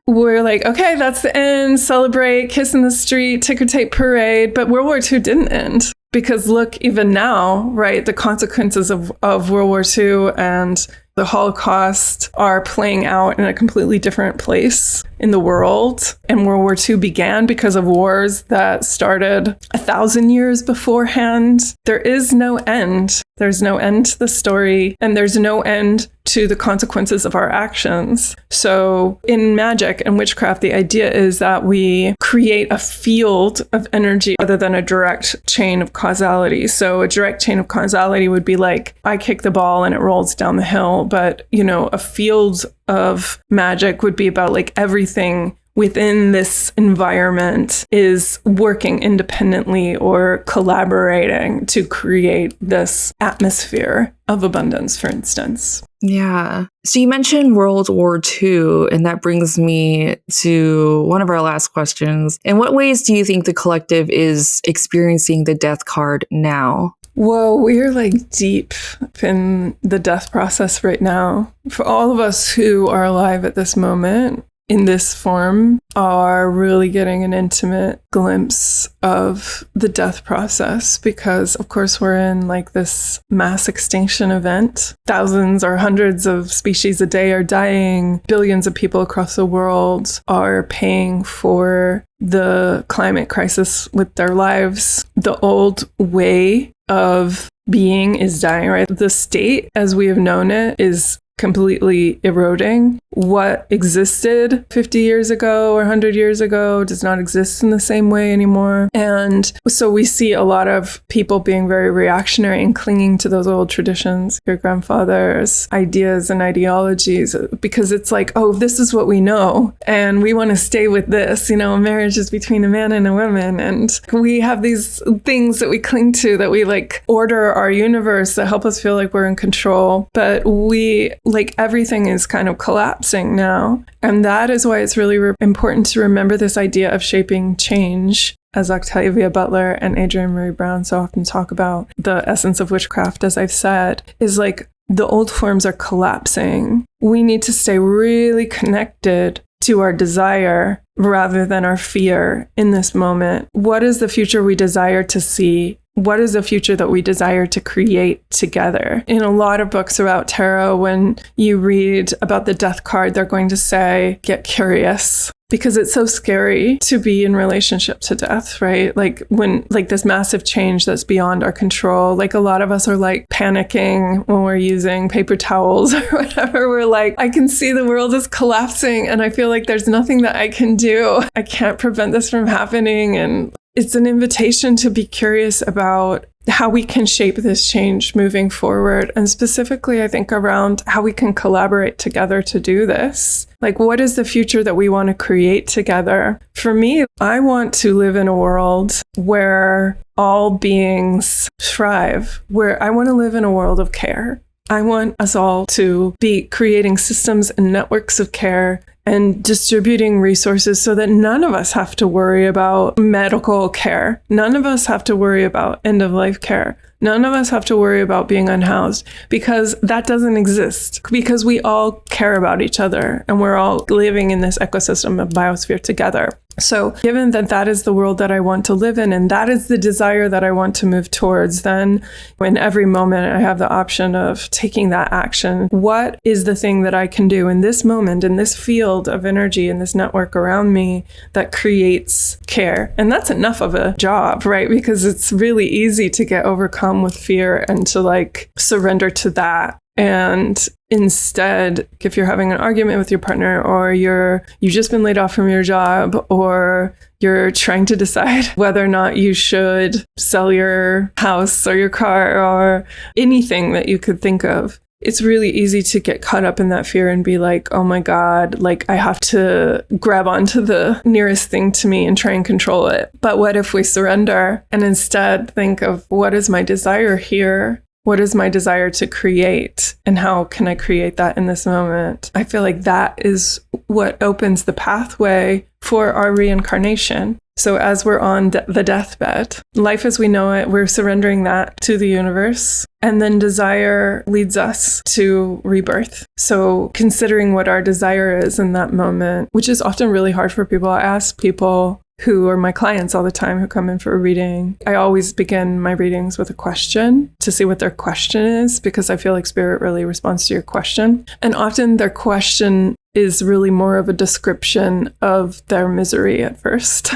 We're like, okay, that's the end, celebrate, kiss in the street, ticker tape parade. But World War II didn't end. Because look, even now, right, the consequences of World War II and the Holocaust are playing out in a completely different place in the world. And World War II began because of wars that started 1,000 years beforehand. There is no end. There's no end to the story, and there's no end to the consequences of our actions. So in magic and witchcraft, the idea is that we create a field of energy rather than a direct chain of causality. So a direct chain of causality would be like, I kick the ball and it rolls down the hill. But, you know, a field of magic would be about like everything within this environment is working independently or collaborating to create this atmosphere of abundance, for instance. Yeah. So you mentioned World War II, and that brings me to one of our last questions. In what ways do you think the collective is experiencing the death card now? Whoa, we're like deep in the death process right now. For all of us who are alive at this moment, in this form, are really getting an intimate glimpse of the death process, because of course we're in like this mass extinction event. Thousands or hundreds of species a day are dying. Billions of people across the world are paying for the climate crisis with their lives. The old way of being is dying, right? The state as we have known it is completely eroding. What existed 50 years ago or 100 years ago does not exist in the same way anymore. And so we see a lot of people being very reactionary and clinging to those old traditions, your grandfather's ideas and ideologies, because it's like, oh, this is what we know. And we want to stay with this. You know, marriage is between a man and a woman. And we have these things that we cling to, that we like order our universe that help us feel like we're in control. But we, like, everything is kind of collapsing now. And that is why it's really important to remember this idea of shaping change. as Octavia Butler and Adrienne Maree Brown so often talk about, the essence of witchcraft, as I've said, is like the old forms are collapsing. We need to stay really connected to our desire rather than our fear in this moment. What is the future we desire to see? What is the future that we desire to create together? In a lot of books about tarot, when you read about the death card, they're going to say, get curious. Because it's so scary to be in relationship to death, right? Like when, like this massive change that's beyond our control, like a lot of us are like panicking when we're using paper towels or whatever. We're like, I can see the world is collapsing and I feel like there's nothing that I can do. I can't prevent this from happening. And it's an invitation to be curious about how we can shape this change moving forward. And specifically, I think around how we can collaborate together to do this. Like, what is the future that we want to create together? For me, I want to live in a world where all beings thrive, where I want to live in a world of care. I want us all to be creating systems and networks of care and distributing resources so that none of us have to worry about medical care. None of us have to worry about end-of-life care. None of us have to worry about being unhoused, because that doesn't exist, because we all care about each other and we're all living in this ecosystem of biosphere together. So given that that is the world that I want to live in, and that is the desire that I want to move towards, then in every moment I have the option of taking that action. What is the thing that I can do in this moment, in this field of energy, in this network around me that creates care? And that's enough of a job, right? Because it's really easy to get overcome with fear and to like surrender to that. And instead, if you're having an argument with your partner, or you've just been laid off from your job, or you're trying to decide whether or not you should sell your house or your car or anything that you could think of, it's really easy to get caught up in that fear and be like, oh my God, like I have to grab onto the nearest thing to me and try and control it. But what if we surrender and instead think of, what is my desire here? What is my desire to create? And how can I create that in this moment? I feel like that is what opens the pathway for our reincarnation. So as we're on the deathbed, life as we know it, we're surrendering that to the universe. And then desire leads us to rebirth. So considering what our desire is in that moment, which is often really hard for people. I ask people who are my clients all the time who come in for a reading. I always begin my readings with a question to see what their question is, because I feel like spirit really responds to your question. And often their question is really more of a description of their misery at first.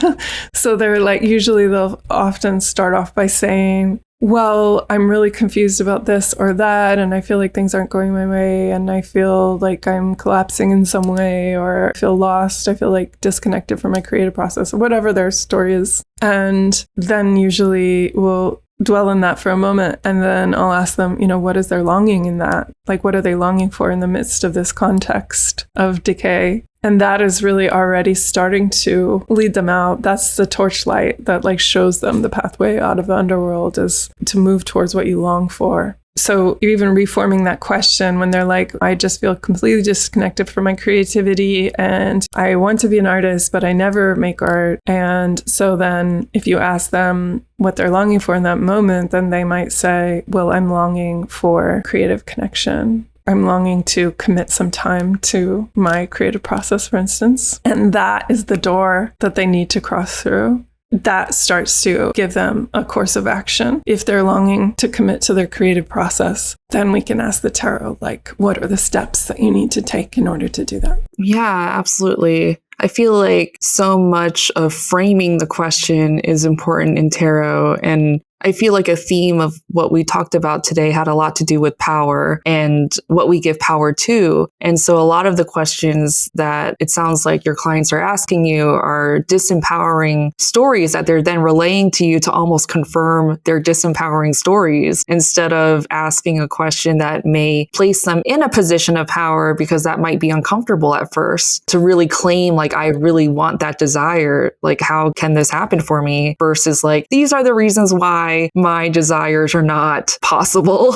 So they're like, usually they'll often start off by saying, well, I'm really confused about this or that, and I feel like things aren't going my way, and I feel like I'm collapsing in some way, or I feel lost, I feel like disconnected from my creative process, or whatever their story is. And then usually we'll dwell in that for a moment, and then I'll ask them, what is their longing in that? Like, what are they longing for in the midst of this context of decay? And that is really already starting to lead them out. That's the torchlight that like shows them the pathway out of the underworld, is to move towards what you long for. So even reforming that question when they're like, I just feel completely disconnected from my creativity and I want to be an artist, but I never make art. And so then if you ask them what they're longing for in that moment, then they might say, well, I'm longing for creative connection. I'm longing to commit some time to my creative process, for instance. And that is the door that they need to cross through. That starts to give them a course of action. If they're longing to commit to their creative process, then we can ask the tarot, like, what are the steps that you need to take in order to do that? Yeah, absolutely. I feel like so much of framing the question is important in tarot. And I feel like a theme of what we talked about today had a lot to do with power and what we give power to. And so a lot of the questions that it sounds like your clients are asking you are disempowering stories that they're then relaying to you to almost confirm their disempowering stories, instead of asking a question that may place them in a position of power, because that might be uncomfortable at first, to really claim like, I really want that desire. Like, how can this happen for me? Versus like, these are the reasons why my desires are not possible.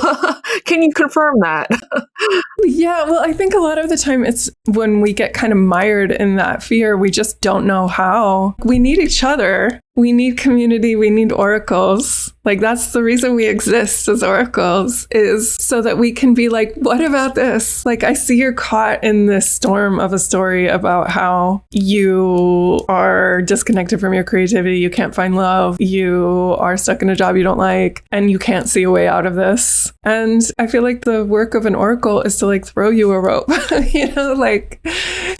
Can you confirm that? Yeah, well, I think a lot of the time it's when we get kind of mired in that fear, we just don't know how. We need each other. We need community. We need oracles. Like, that's the reason we exist as oracles, is so that we can be like, what about this? Like, I see you're caught in this storm of a story about how you are disconnected from your creativity. You can't find love. You are stuck in a job you don't like, and you can't see a way out of this. And I feel like the work of an oracle is to like throw you a rope, you know, like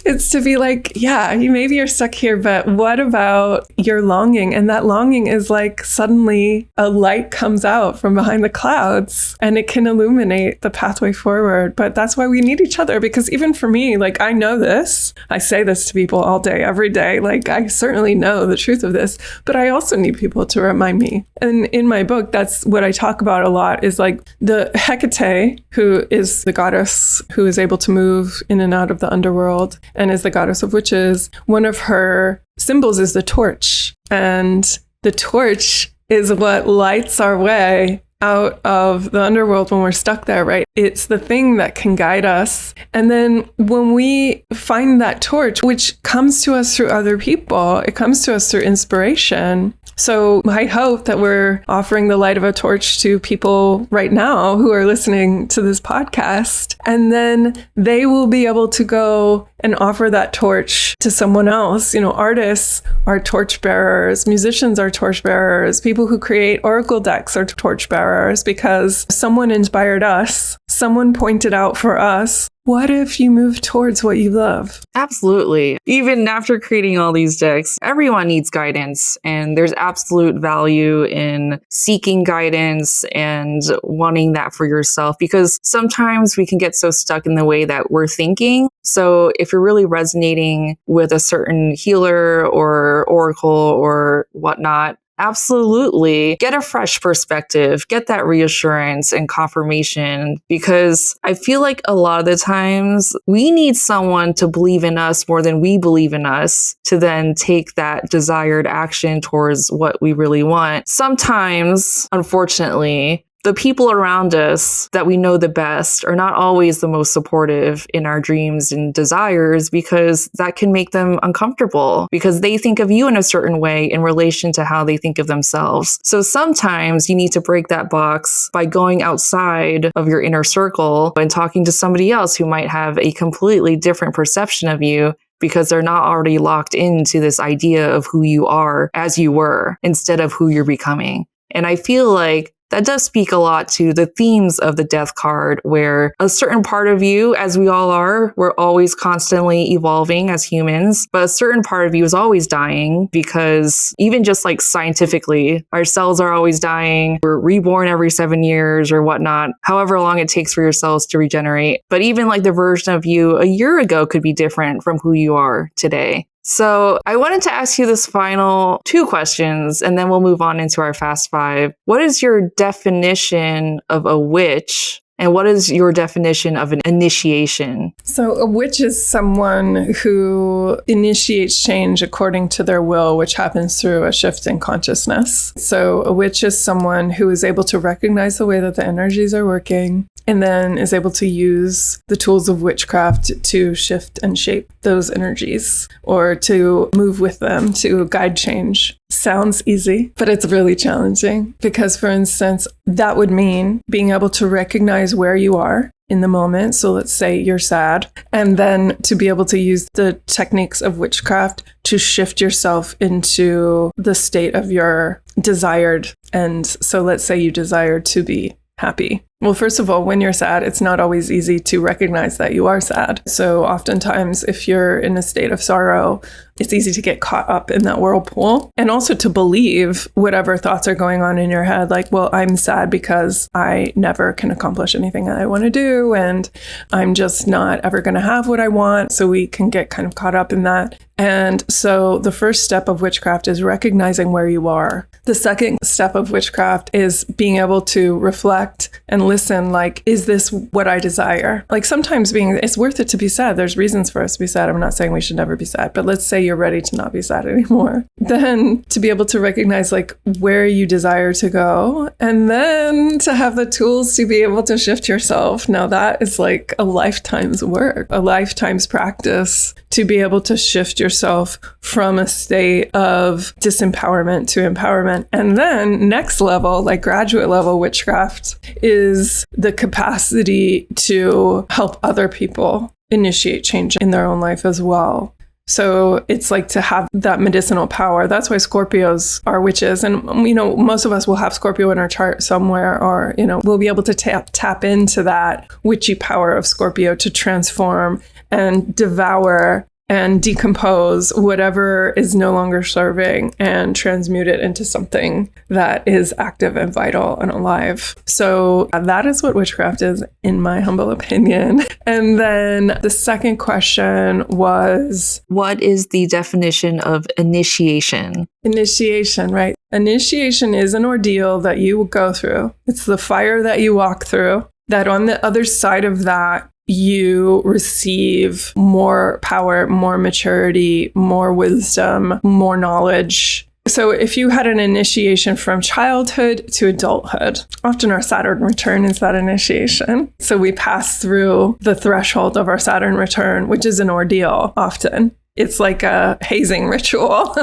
it's to be like, yeah, maybe you're stuck here, but what about your longing? And that longing is like suddenly a light comes out from behind the clouds and it can illuminate the pathway forward. But that's why we need each other, because even for me, like, I know this, I say this to people all day, every day. Like, I certainly know the truth of this, but I also need people to remind me. And in my book, that's what I talk about a lot, is like the Hecate, who is the goddess who is able to move in and out of the underworld and is the goddess of witches. One of her symbols is the torch. And the torch is what lights our way out of the underworld when we're stuck there, right? It's the thing that can guide us. And then when we find that torch, which comes to us through other people, it comes to us through inspiration. So I hope that we're offering the light of a torch to people right now who are listening to this podcast, and then they will be able to go and offer that torch to someone else. You know, artists are torch bearers, musicians are torch bearers, people who create oracle decks are torch bearers, because someone inspired us, someone pointed out for us, what if you move towards what you love? Absolutely. Even after creating all these decks, everyone needs guidance, and there's absolute value in seeking guidance and wanting that for yourself, because sometimes we can get so stuck in the way that we're thinking. So if you're really resonating with a certain healer or oracle or whatnot, absolutely get a fresh perspective, get that reassurance and confirmation, because I feel like a lot of the times we need someone to believe in us more than we believe in us to then take that desired action towards what we really want. Sometimes, unfortunately, the people around us that we know the best are not always the most supportive in our dreams and desires, because that can make them uncomfortable because they think of you in a certain way in relation to how they think of themselves. So sometimes you need to break that box by going outside of your inner circle and talking to somebody else who might have a completely different perception of you, because they're not already locked into this idea of who you are as you were instead of who you're becoming. And I feel like that does speak a lot to the themes of the death card, where a certain part of you, as we all are, we're always constantly evolving as humans, but a certain part of you is always dying, because even just like scientifically, our cells are always dying. We're reborn every 7 years or whatnot, however long it takes for your cells to regenerate. But even like the version of you a year ago could be different from who you are today. So I wanted to ask you this final 2 questions, and then we'll move on into our Fast 5. What is your definition of a witch? And what is your definition of an initiation? So a witch is someone who initiates change according to their will, which happens through a shift in consciousness. So a witch is someone who is able to recognize the way that the energies are working, and then is able to use the tools of witchcraft to shift and shape those energies, or to move with them, to guide change. Sounds easy, but it's really challenging, because, for instance, that would mean being able to recognize where you are in the moment. So let's say you're sad, and then to be able to use the techniques of witchcraft to shift yourself into the state of your desired. And so let's say you desire to be happy. Well, first of all, when you're sad, it's not always easy to recognize that you are sad. So oftentimes, if you're in a state of sorrow, it's easy to get caught up in that whirlpool, and also to believe whatever thoughts are going on in your head, like, well, I'm sad because I never can accomplish anything that I want to do, and I'm just not ever going to have what I want. So we can get kind of caught up in that. And so the first step of witchcraft is recognizing where you are. The second step of witchcraft is being able to reflect and listen, like, is this what I desire? Like, sometimes it's worth it to be sad. There's reasons for us to be sad. I'm not saying we should never be sad, but let's say you're ready to not be sad anymore. Then to be able to recognize like where you desire to go, and then to have the tools to be able to shift yourself. Now that is like a lifetime's work, a lifetime's practice to be able to shift yourself yourself from a state of disempowerment to empowerment. And then next level, like graduate level witchcraft, is the capacity to help other people initiate change in their own life as well. So it's like to have that medicinal power. That's why Scorpios are witches. And, most of us will have Scorpio in our chart somewhere, or, we'll be able to tap into that witchy power of Scorpio to transform and devour and decompose whatever is no longer serving and transmute it into something that is active and vital and alive. So that is what witchcraft is, in my humble opinion. And then the second question was, what is the definition of initiation? Initiation, right? Initiation is an ordeal that you will go through. It's the fire that you walk through, that on the other side of that, you receive more power, more maturity, more wisdom, more knowledge. So if you had an initiation from childhood to adulthood, often our Saturn return is that initiation. So we pass through the threshold of our Saturn return, which is an ordeal often. It's like a hazing ritual.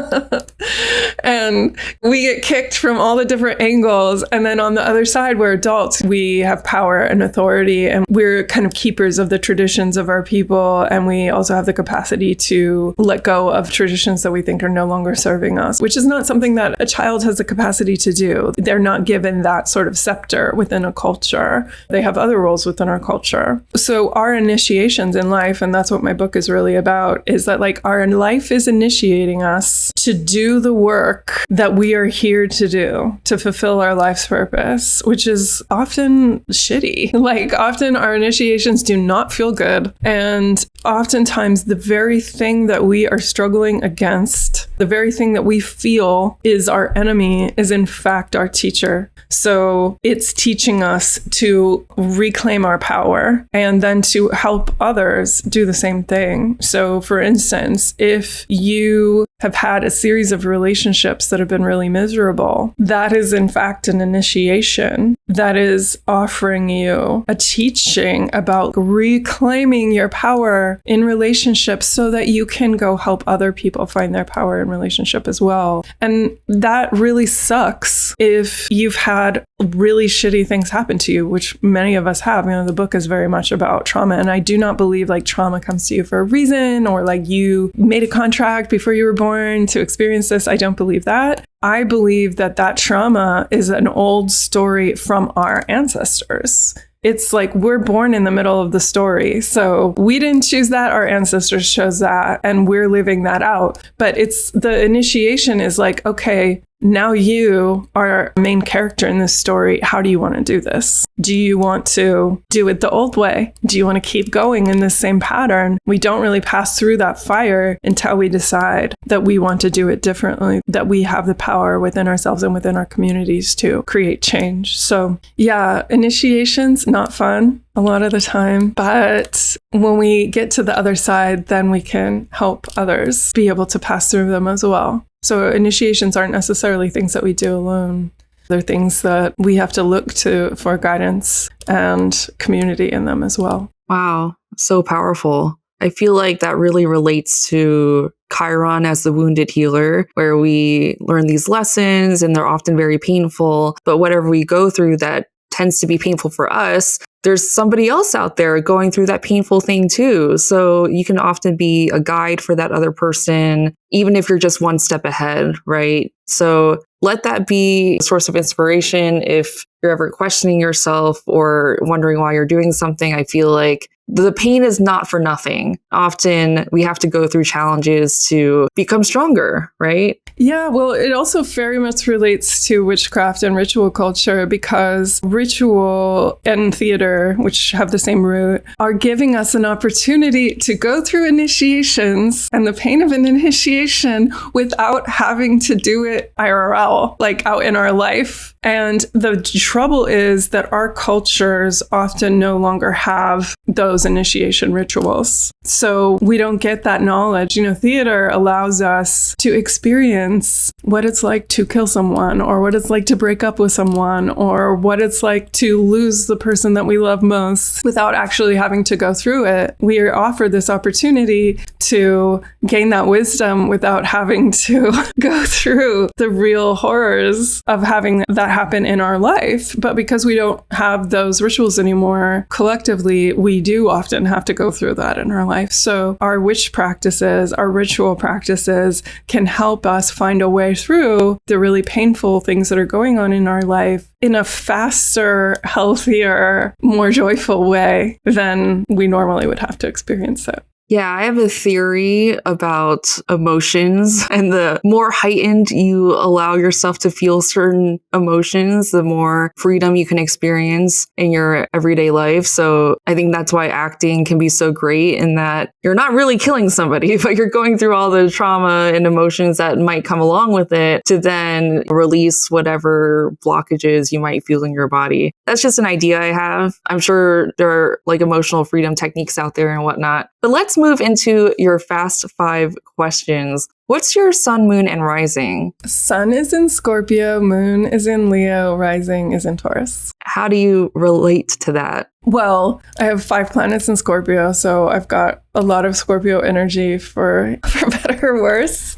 And we get kicked from all the different angles. And then on the other side, we're adults. We have power and authority, and we're kind of keepers of the traditions of our people. And we also have the capacity to let go of traditions that we think are no longer serving us, which is not something that a child has the capacity to do. They're not given that sort of scepter within a culture. They have other roles within our culture. So our initiations in life, and that's what my book is really about, is that like our life is initiating us to do the work that we are here to do, to fulfill our life's purpose, which is often shitty. Like often our initiations do not feel good. And oftentimes the very thing that we are struggling against, the very thing that we feel is our enemy, is in fact our teacher. So it's teaching us to reclaim our power and then to help others do the same thing. So for instance, if you have had a series of relationships that have been really miserable, that is in fact an initiation that is offering you a teaching about reclaiming your power in relationships so that you can go help other people find their power in relationship as well. And that really sucks if you've had really shitty things happen to you, which many of us have. The book is very much about trauma. And I do not believe like trauma comes to you for a reason, or like you made a contract before you were born to experience this. I don't believe that. I believe that that trauma is an old story from our ancestors. It's like we're born in the middle of the story. So we didn't choose that. Our ancestors chose that, and we're living that out. But it's the initiation is like, okay, now you are a main character in this story. How do you want to do this? Do you want to do it the old way? Do you want to keep going in this same pattern? We don't really pass through that fire until we decide that we want to do it differently, that we have the power within ourselves and within our communities to create change. So yeah, initiations, not fun a lot of the time. But when we get to the other side, then we can help others be able to pass through them as well. So initiations aren't necessarily things that we do alone. They're things that we have to look to for guidance and community in them as well. Wow, so powerful. I feel like that really relates to Chiron as the wounded healer, where we learn these lessons and they're often very painful. But whatever we go through that tends to be painful for us, there's somebody else out there going through that painful thing too. So you can often be a guide for that other person, even if you're just one step ahead, right? So let that be a source of inspiration. If you're ever questioning yourself or wondering why you're doing something, I feel like the pain is not for nothing. Often we have to go through challenges to become stronger, right? Yeah, well, it also very much relates to witchcraft and ritual culture, because ritual and theater, which have the same root, are giving us an opportunity to go through initiations and the pain of an initiation without having to do it IRL, like out in our life. And the trouble is that our cultures often no longer have those initiation rituals. So we don't get that knowledge. Theater allows us to experience what it's like to kill someone, or what it's like to break up with someone, or what it's like to lose the person that we love most without actually having to go through it. We are offered this opportunity to gain that wisdom without having to go through the real horrors of having that happen in our life. But because we don't have those rituals anymore, collectively, we do often have to go through that in our life. So our witch practices, our ritual practices can help us find a way through the really painful things that are going on in our life in a faster, healthier, more joyful way than we normally would have to experience it. Yeah, I have a theory about emotions, and the more heightened you allow yourself to feel certain emotions, the more freedom you can experience in your everyday life. So I think that's why acting can be so great, in that you're not really killing somebody, but you're going through all the trauma and emotions that might come along with it to then release whatever blockages you might feel in your body. That's just an idea I have. I'm sure there are emotional freedom techniques out there and whatnot. But let's move into your fast 5 questions. What's your sun, moon, and rising? Sun is in Scorpio, moon is in Leo, rising is in Taurus. How do you relate to that? Well, I have 5 planets in Scorpio, so I've got a lot of Scorpio energy for better or worse.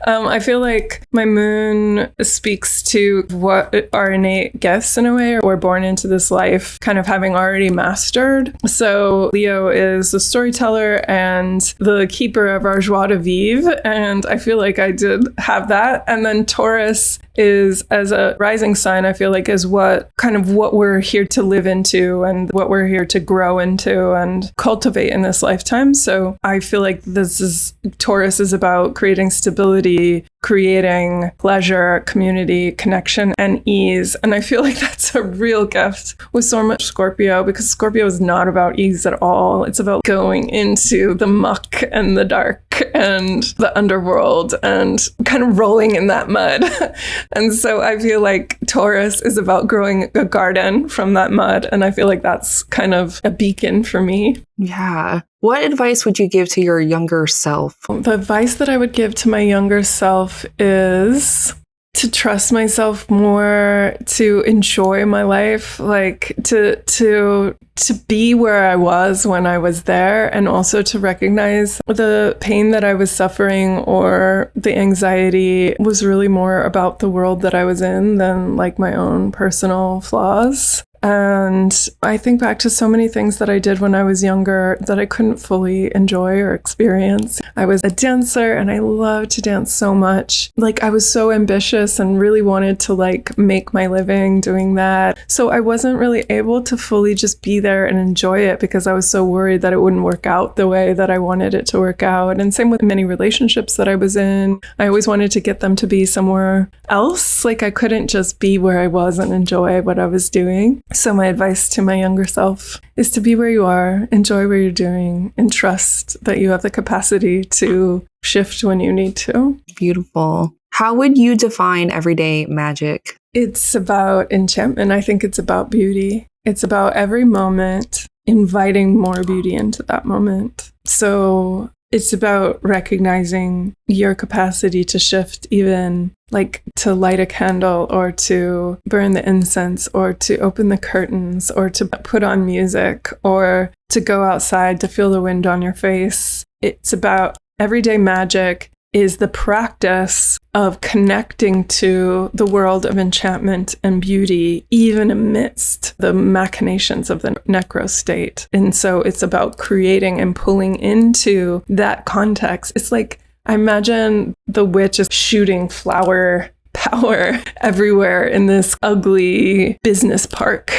I feel like my moon speaks to what our innate gifts in a way. We're born into this life kind of having already mastered. So Leo is the storyteller and the keeper of our joie de vivre. And I feel like I did have that. And then Taurus is, as a rising sign, I feel like is what we're here to live into and what we're here to grow into and cultivate in this lifetime. So I feel like Taurus is about creating stability, creating pleasure, community, connection, and ease. And I feel like that's a real gift with so much Scorpio, because Scorpio is not about ease at all. It's about going into the muck and the dark and the underworld and kind of rolling in that mud. And so I feel like Taurus is about growing a garden from that mud. And I feel like that's kind of a beacon for me. Yeah. What advice would you give to your younger self? The advice that I would give to my younger self is to trust myself more, to enjoy my life, like to be where I was when I was there, and also to recognize the pain that I was suffering or the anxiety was really more about the world that I was in than like my own personal flaws. And I think back to so many things that I did when I was younger that I couldn't fully enjoy or experience. I was a dancer and I loved to dance so much. Like I was so ambitious and really wanted to make my living doing that. So I wasn't really able to fully just be there and enjoy it because I was so worried that it wouldn't work out the way that I wanted it to work out. And same with many relationships that I was in. I always wanted to get them to be somewhere else. Like I couldn't just be where I was and enjoy what I was doing. So my advice to my younger self is to be where you are, enjoy what you're doing, and trust that you have the capacity to shift when you need to. Beautiful. How would you define everyday magic? It's about enchantment. I think it's about beauty. It's about every moment inviting more beauty into that moment. So it's about recognizing your capacity to shift, even like to light a candle or to burn the incense or to open the curtains or to put on music or to go outside to feel the wind on your face. It's about everyday magic is the practice of connecting to the world of enchantment and beauty, even amidst the machinations of the necro state. And so it's about creating and pulling into that context. It's like, I imagine the witch is shooting flower power everywhere in this ugly business park,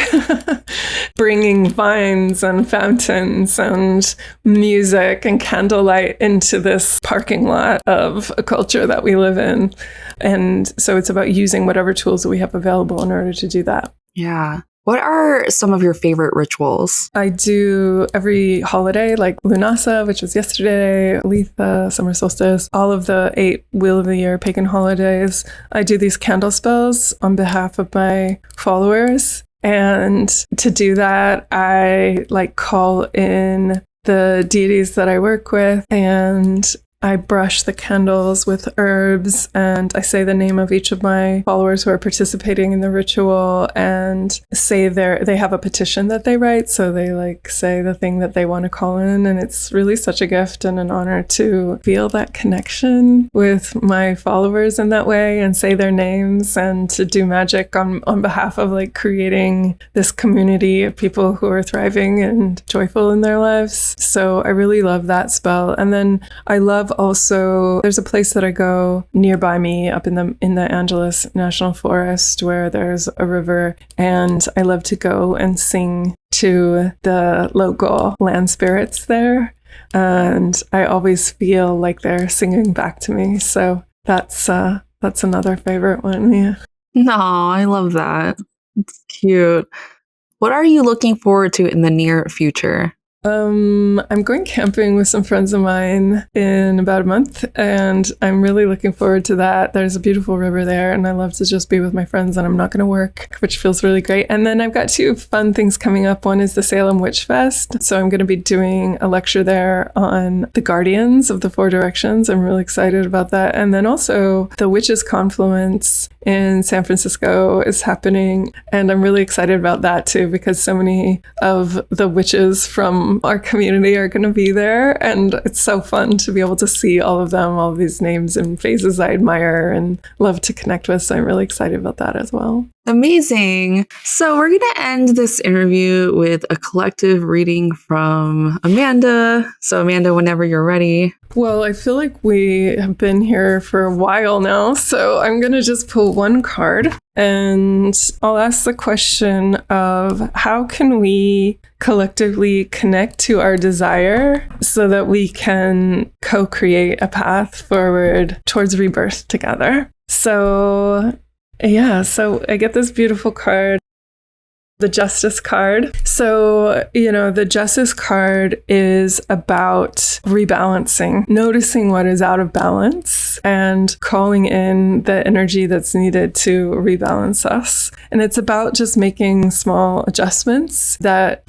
bringing vines and fountains and music and candlelight into this parking lot of a culture that we live in. And so it's about using whatever tools that we have available in order to do that. Yeah. What are some of your favorite rituals? I do every holiday, like Lunasa, which was yesterday, Letha, summer solstice, all of the 8 Wheel of the Year pagan holidays. I do these candle spells on behalf of my followers. And to do that, I like call in the deities that I work with, and I brush the candles with herbs, and I say the name of each of my followers who are participating in the ritual, and say they have a petition that they write. So they like say the thing that they want to call in. And it's really such a gift and an honor to feel that connection with my followers in that way and say their names, and to do magic on behalf of like creating this community of people who are thriving and joyful in their lives. So I really love that spell. And then I love also, there's a place that I go nearby me up in the Angeles National Forest where there's a river, and I love to go and sing to the local land spirits there, and I always feel like they're singing back to me. So that's another favorite one. Yeah. No, I love that. It's cute. What are you looking forward to in the near future? I'm going camping with some friends of mine in about a month, and I'm really looking forward to that. There's a beautiful river there, and I love to just be with my friends, and I'm not going to work, which feels really great. And then I've got two fun things coming up. One is the Salem Witch Fest. So I'm going to be doing a lecture there on the guardians of the four directions. I'm really excited about that. And then also the Witches Confluence in San Francisco is happening, and I'm really excited about that too, because so many of the witches from our community are going to be there, and it's so fun to be able to see all of them, all of these names and faces I admire and love to connect with. So I'm really excited about that as well. Amazing. So we're going to end this interview with a collective reading from Amanda. So Amanda, whenever you're ready. Well, I feel like we have been here for a while now, so I'm going to just pull one card, and I'll ask the question of how can we collectively connect to our desire so that we can co-create a path forward towards rebirth together. So I get this beautiful card, the Justice card. So, the Justice card is about rebalancing, noticing what is out of balance and calling in the energy that's needed to rebalance us. And it's about just making small adjustments that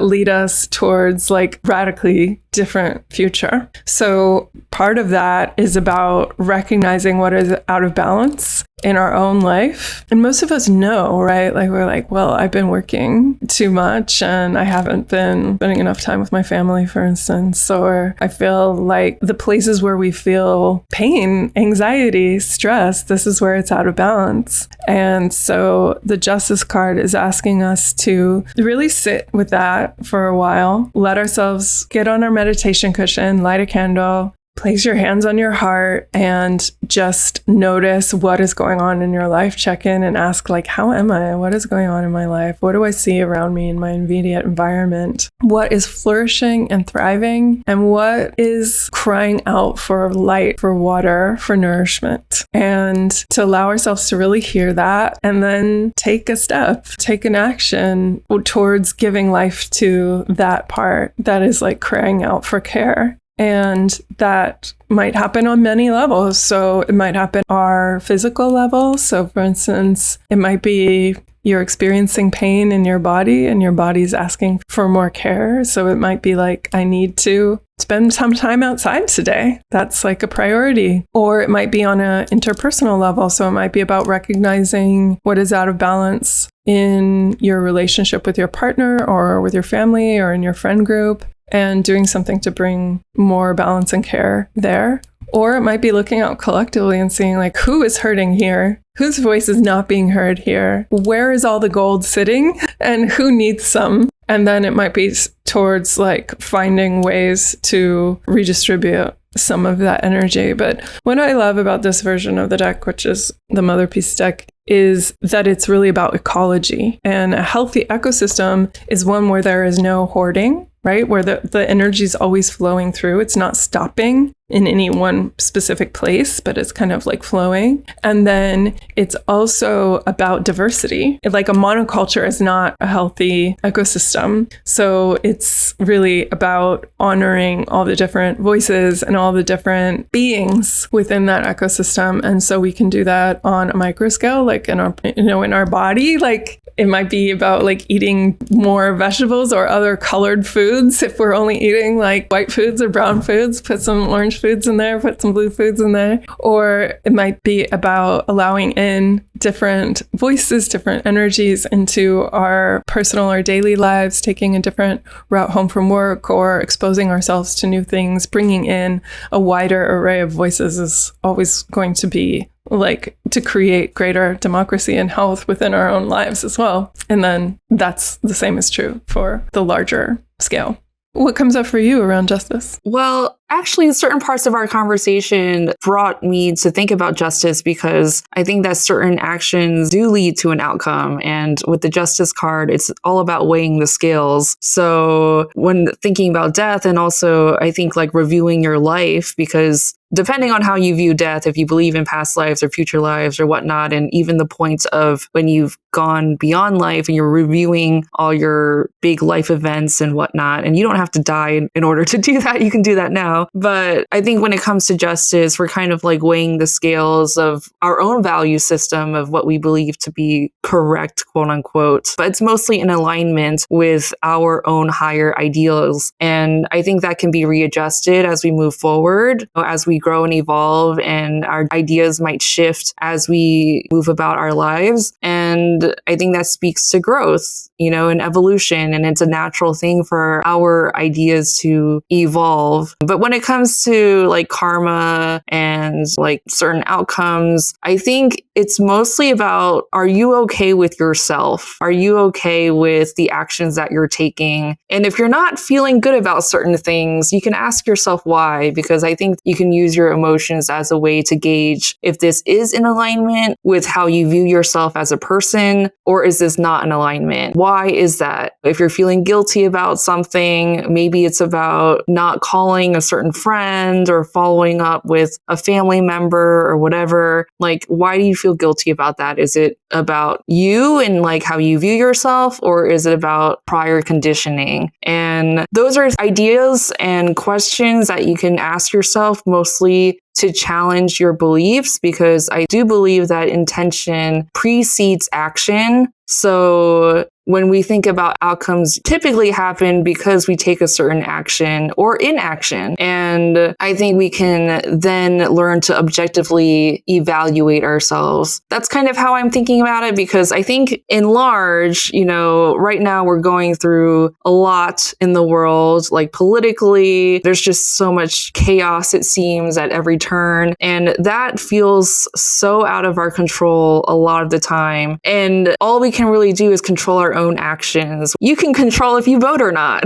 lead us towards like radically different future. So part of that is about recognizing what is out of balance in our own life. And most of us know, right? Like we're like, well, I've been working too much and I haven't been spending enough time with my family, for instance, or I feel like the places where we feel pain, anxiety, stress, this is where it's out of balance. And so the Justice card is asking us to really sit with that for a while, let ourselves get on our meditation cushion, light a candle, place your hands on your heart, and just notice what is going on in your life. Check in and ask, like, how am I? What is going on in my life? What do I see around me in my immediate environment? What is flourishing and thriving? And what is crying out for light, for water, for nourishment? And to allow ourselves to really hear that, and then take a step, take an action towards giving life to that part that is like crying out for care. And that might happen on many levels. So it might happen on our physical level. So for instance, it might be you're experiencing pain in your body and your body's asking for more care. So it might be like, I need to spend some time outside today. That's like a priority. Or it might be on an interpersonal level. So it might be about recognizing what is out of balance in your relationship with your partner or with your family or in your friend group, and doing something to bring more balance and care there. Or it might be looking out collectively and seeing like, who is hurting here? Whose voice is not being heard here? Where is all the gold sitting? And who needs some? And then it might be towards like finding ways to redistribute some of that energy. But what I love about this version of the deck, which is the Motherpeace deck, is that it's really about ecology. And a healthy ecosystem is one where there is no hoarding, right? Where the energy is always flowing through. It's not stopping. in any one specific place, but it's kind of like flowing. And then it's also about diversity. Like a monoculture is not a healthy ecosystem. So it's really about honoring all the different voices and all the different beings within that ecosystem. And so we can do that on a micro scale, like in our, in our body. Like it might be about like eating more vegetables or other colored foods. If we're only eating like white foods or brown foods, put some orange foods in there, put some blue foods in there. Or it might be about allowing in different voices, different energies into our personal or daily lives, taking a different route home from work or exposing ourselves to new things. Bringing in a wider array of voices is always going to be like to create greater democracy and health within our own lives as well. And then that's the same is true for the larger scale. What comes up for you around justice? Well, actually, certain parts of our conversation brought me to think about justice because I think that certain actions do lead to an outcome. And with the justice card, it's all about weighing the scales. So when thinking about death, and also I think like reviewing your life, because depending on how you view death, if you believe in past lives or future lives or whatnot, and even the points of when you've gone beyond life and you're reviewing all your big life events and whatnot, and you don't have to die in order to do that. You can do that now. But I think when it comes to justice, we're kind of like weighing the scales of our own value system of what we believe to be correct, quote unquote. But it's mostly in alignment with our own higher ideals. And I think that can be readjusted as we move forward, as we grow and evolve, and our ideas might shift as we move about our lives. And I think that speaks to growth, and evolution. And it's a natural thing for our ideas to evolve. But when it comes to like karma and like certain outcomes, I think it's mostly about, are you okay with yourself? Are you okay with the actions that you're taking? And if you're not feeling good about certain things, you can ask yourself why, because I think you can use your emotions as a way to gauge if this is in alignment with how you view yourself as a person, or is this not in alignment? Why is that? If you're feeling guilty about something, maybe it's about not calling a certain friend or following up with a family member or whatever. Like, why do you feel guilty about that? Is it about you and like how you view yourself, or is it about prior conditioning? And those are ideas and questions that you can ask yourself, mostly to challenge your beliefs, because I do believe that intention precedes action. So when we think about outcomes, typically happen because we take a certain action or inaction. And I think we can then learn to objectively evaluate ourselves. That's kind of how I'm thinking about it, because I think in large, right now we're going through a lot in the world, like politically, there's just so much chaos, it seems, at every turn. And that feels so out of our control a lot of the time. And all we can really do is control our own actions. You can control if you vote or not.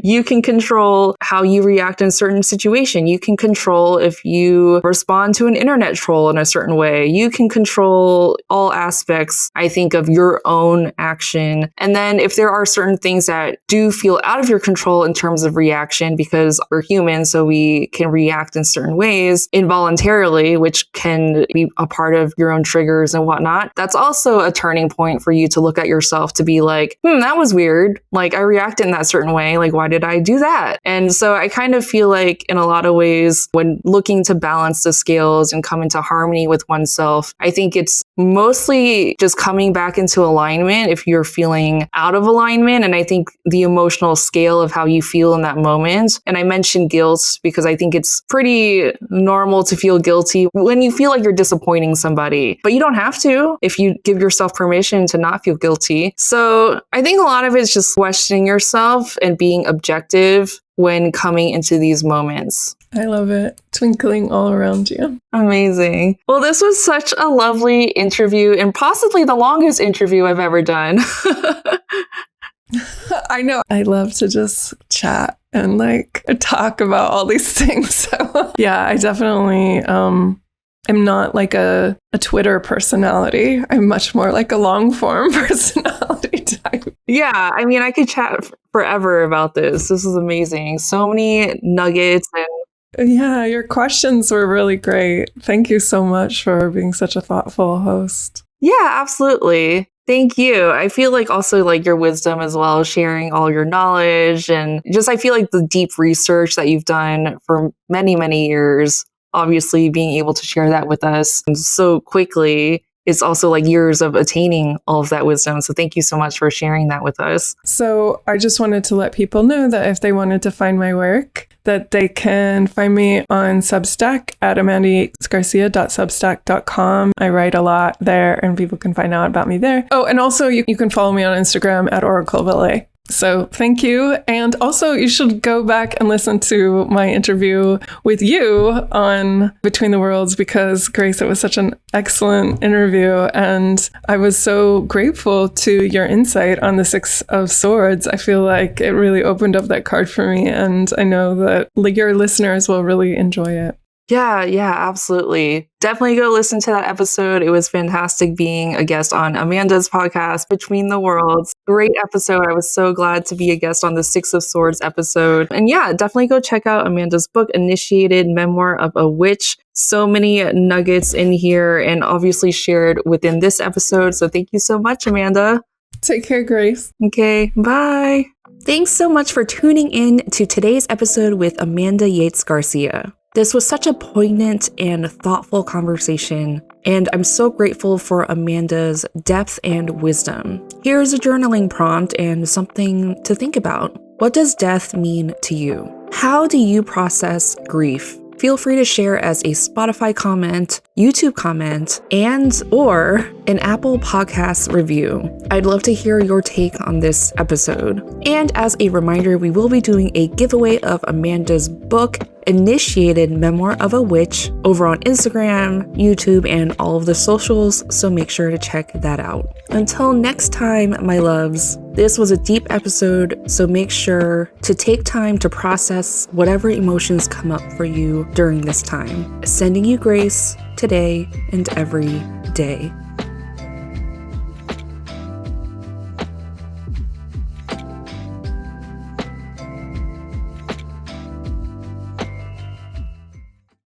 You can control how you react in a certain situation. You can control if you respond to an internet troll in a certain way. You can control all aspects, I think, of your own action. And then if there are certain things that do feel out of your control in terms of reaction, because we're human, so we can react in certain ways involuntarily, which can be a part of your own triggers and whatnot. That's also a turning point for you to look at yourself, to be like, that was weird. Like, I reacted in that certain way. Like, why did I do that? And so I kind of feel like in a lot of ways, when looking to balance the scales and come into harmony with oneself, I think it's mostly just coming back into alignment if you're feeling out of alignment. And I think the emotional scale of how you feel in that moment. And I mentioned guilt because I think it's pretty normal to feel guilty when you feel like you're disappointing somebody, but you don't have to if you give yourself permission to not feel guilty. So I think a lot of it is just questioning yourself and being objective when coming into these moments. I love it. Twinkling all around you. Amazing. Well, this was such a lovely interview, and possibly the longest interview I've ever done. I know. I love to just chat and like talk about all these things. So yeah, I definitely I'm not like a Twitter personality. I'm much more like a long form personality type. Yeah, I mean, I could chat forever about this. This is amazing. So many nuggets and Yeah, your questions were really great. Thank you so much for being such a thoughtful host. Yeah, absolutely. Thank you. I feel like also like your wisdom as well, sharing all your knowledge, and just I feel like the deep research that you've done for many, many years, obviously being able to share that with us so quickly. It's also like years of attaining all of that wisdom. So thank you so much for sharing that with us. So I just wanted to let people know that if they wanted to find my work, that they can find me on Substack at amandayatesgarcia.substack.com. I write a lot there and people can find out about me there. Oh, and also you can follow me on Instagram at oraclevalet. So thank you. And also you should go back and listen to my interview with you on Between the Worlds, because Grace, it was such an excellent interview. And I was so grateful to your insight on the Six of Swords. I feel like it really opened up that card for me. And I know that your listeners will really enjoy it. Yeah, absolutely. Definitely go listen to that episode. It was fantastic being a guest on Amanda's podcast, Between the Worlds. Great episode. I was so glad to be a guest on the Six of Swords episode. And yeah, definitely go check out Amanda's book, Initiated Memoir of a Witch. So many nuggets in here and obviously shared within this episode. So thank you so much, Amanda. Take care, Grace. Okay, bye. Thanks so much for tuning in to today's episode with Amanda Yates Garcia. This was such a poignant and thoughtful conversation, and I'm so grateful for Amanda's depth and wisdom. Here's a journaling prompt and something to think about. What does death mean to you? How do you process grief? Feel free to share as a Spotify comment, YouTube comment, and/or an Apple Podcast review. I'd love to hear your take on this episode. And as a reminder, we will be doing a giveaway of Amanda's book, Initiated Memoir of a Witch, over on Instagram, YouTube, and all of the socials, so make sure to check that out. Until next time, my loves, this was a deep episode, so make sure to take time to process whatever emotions come up for you during this time. Sending you grace today and every day.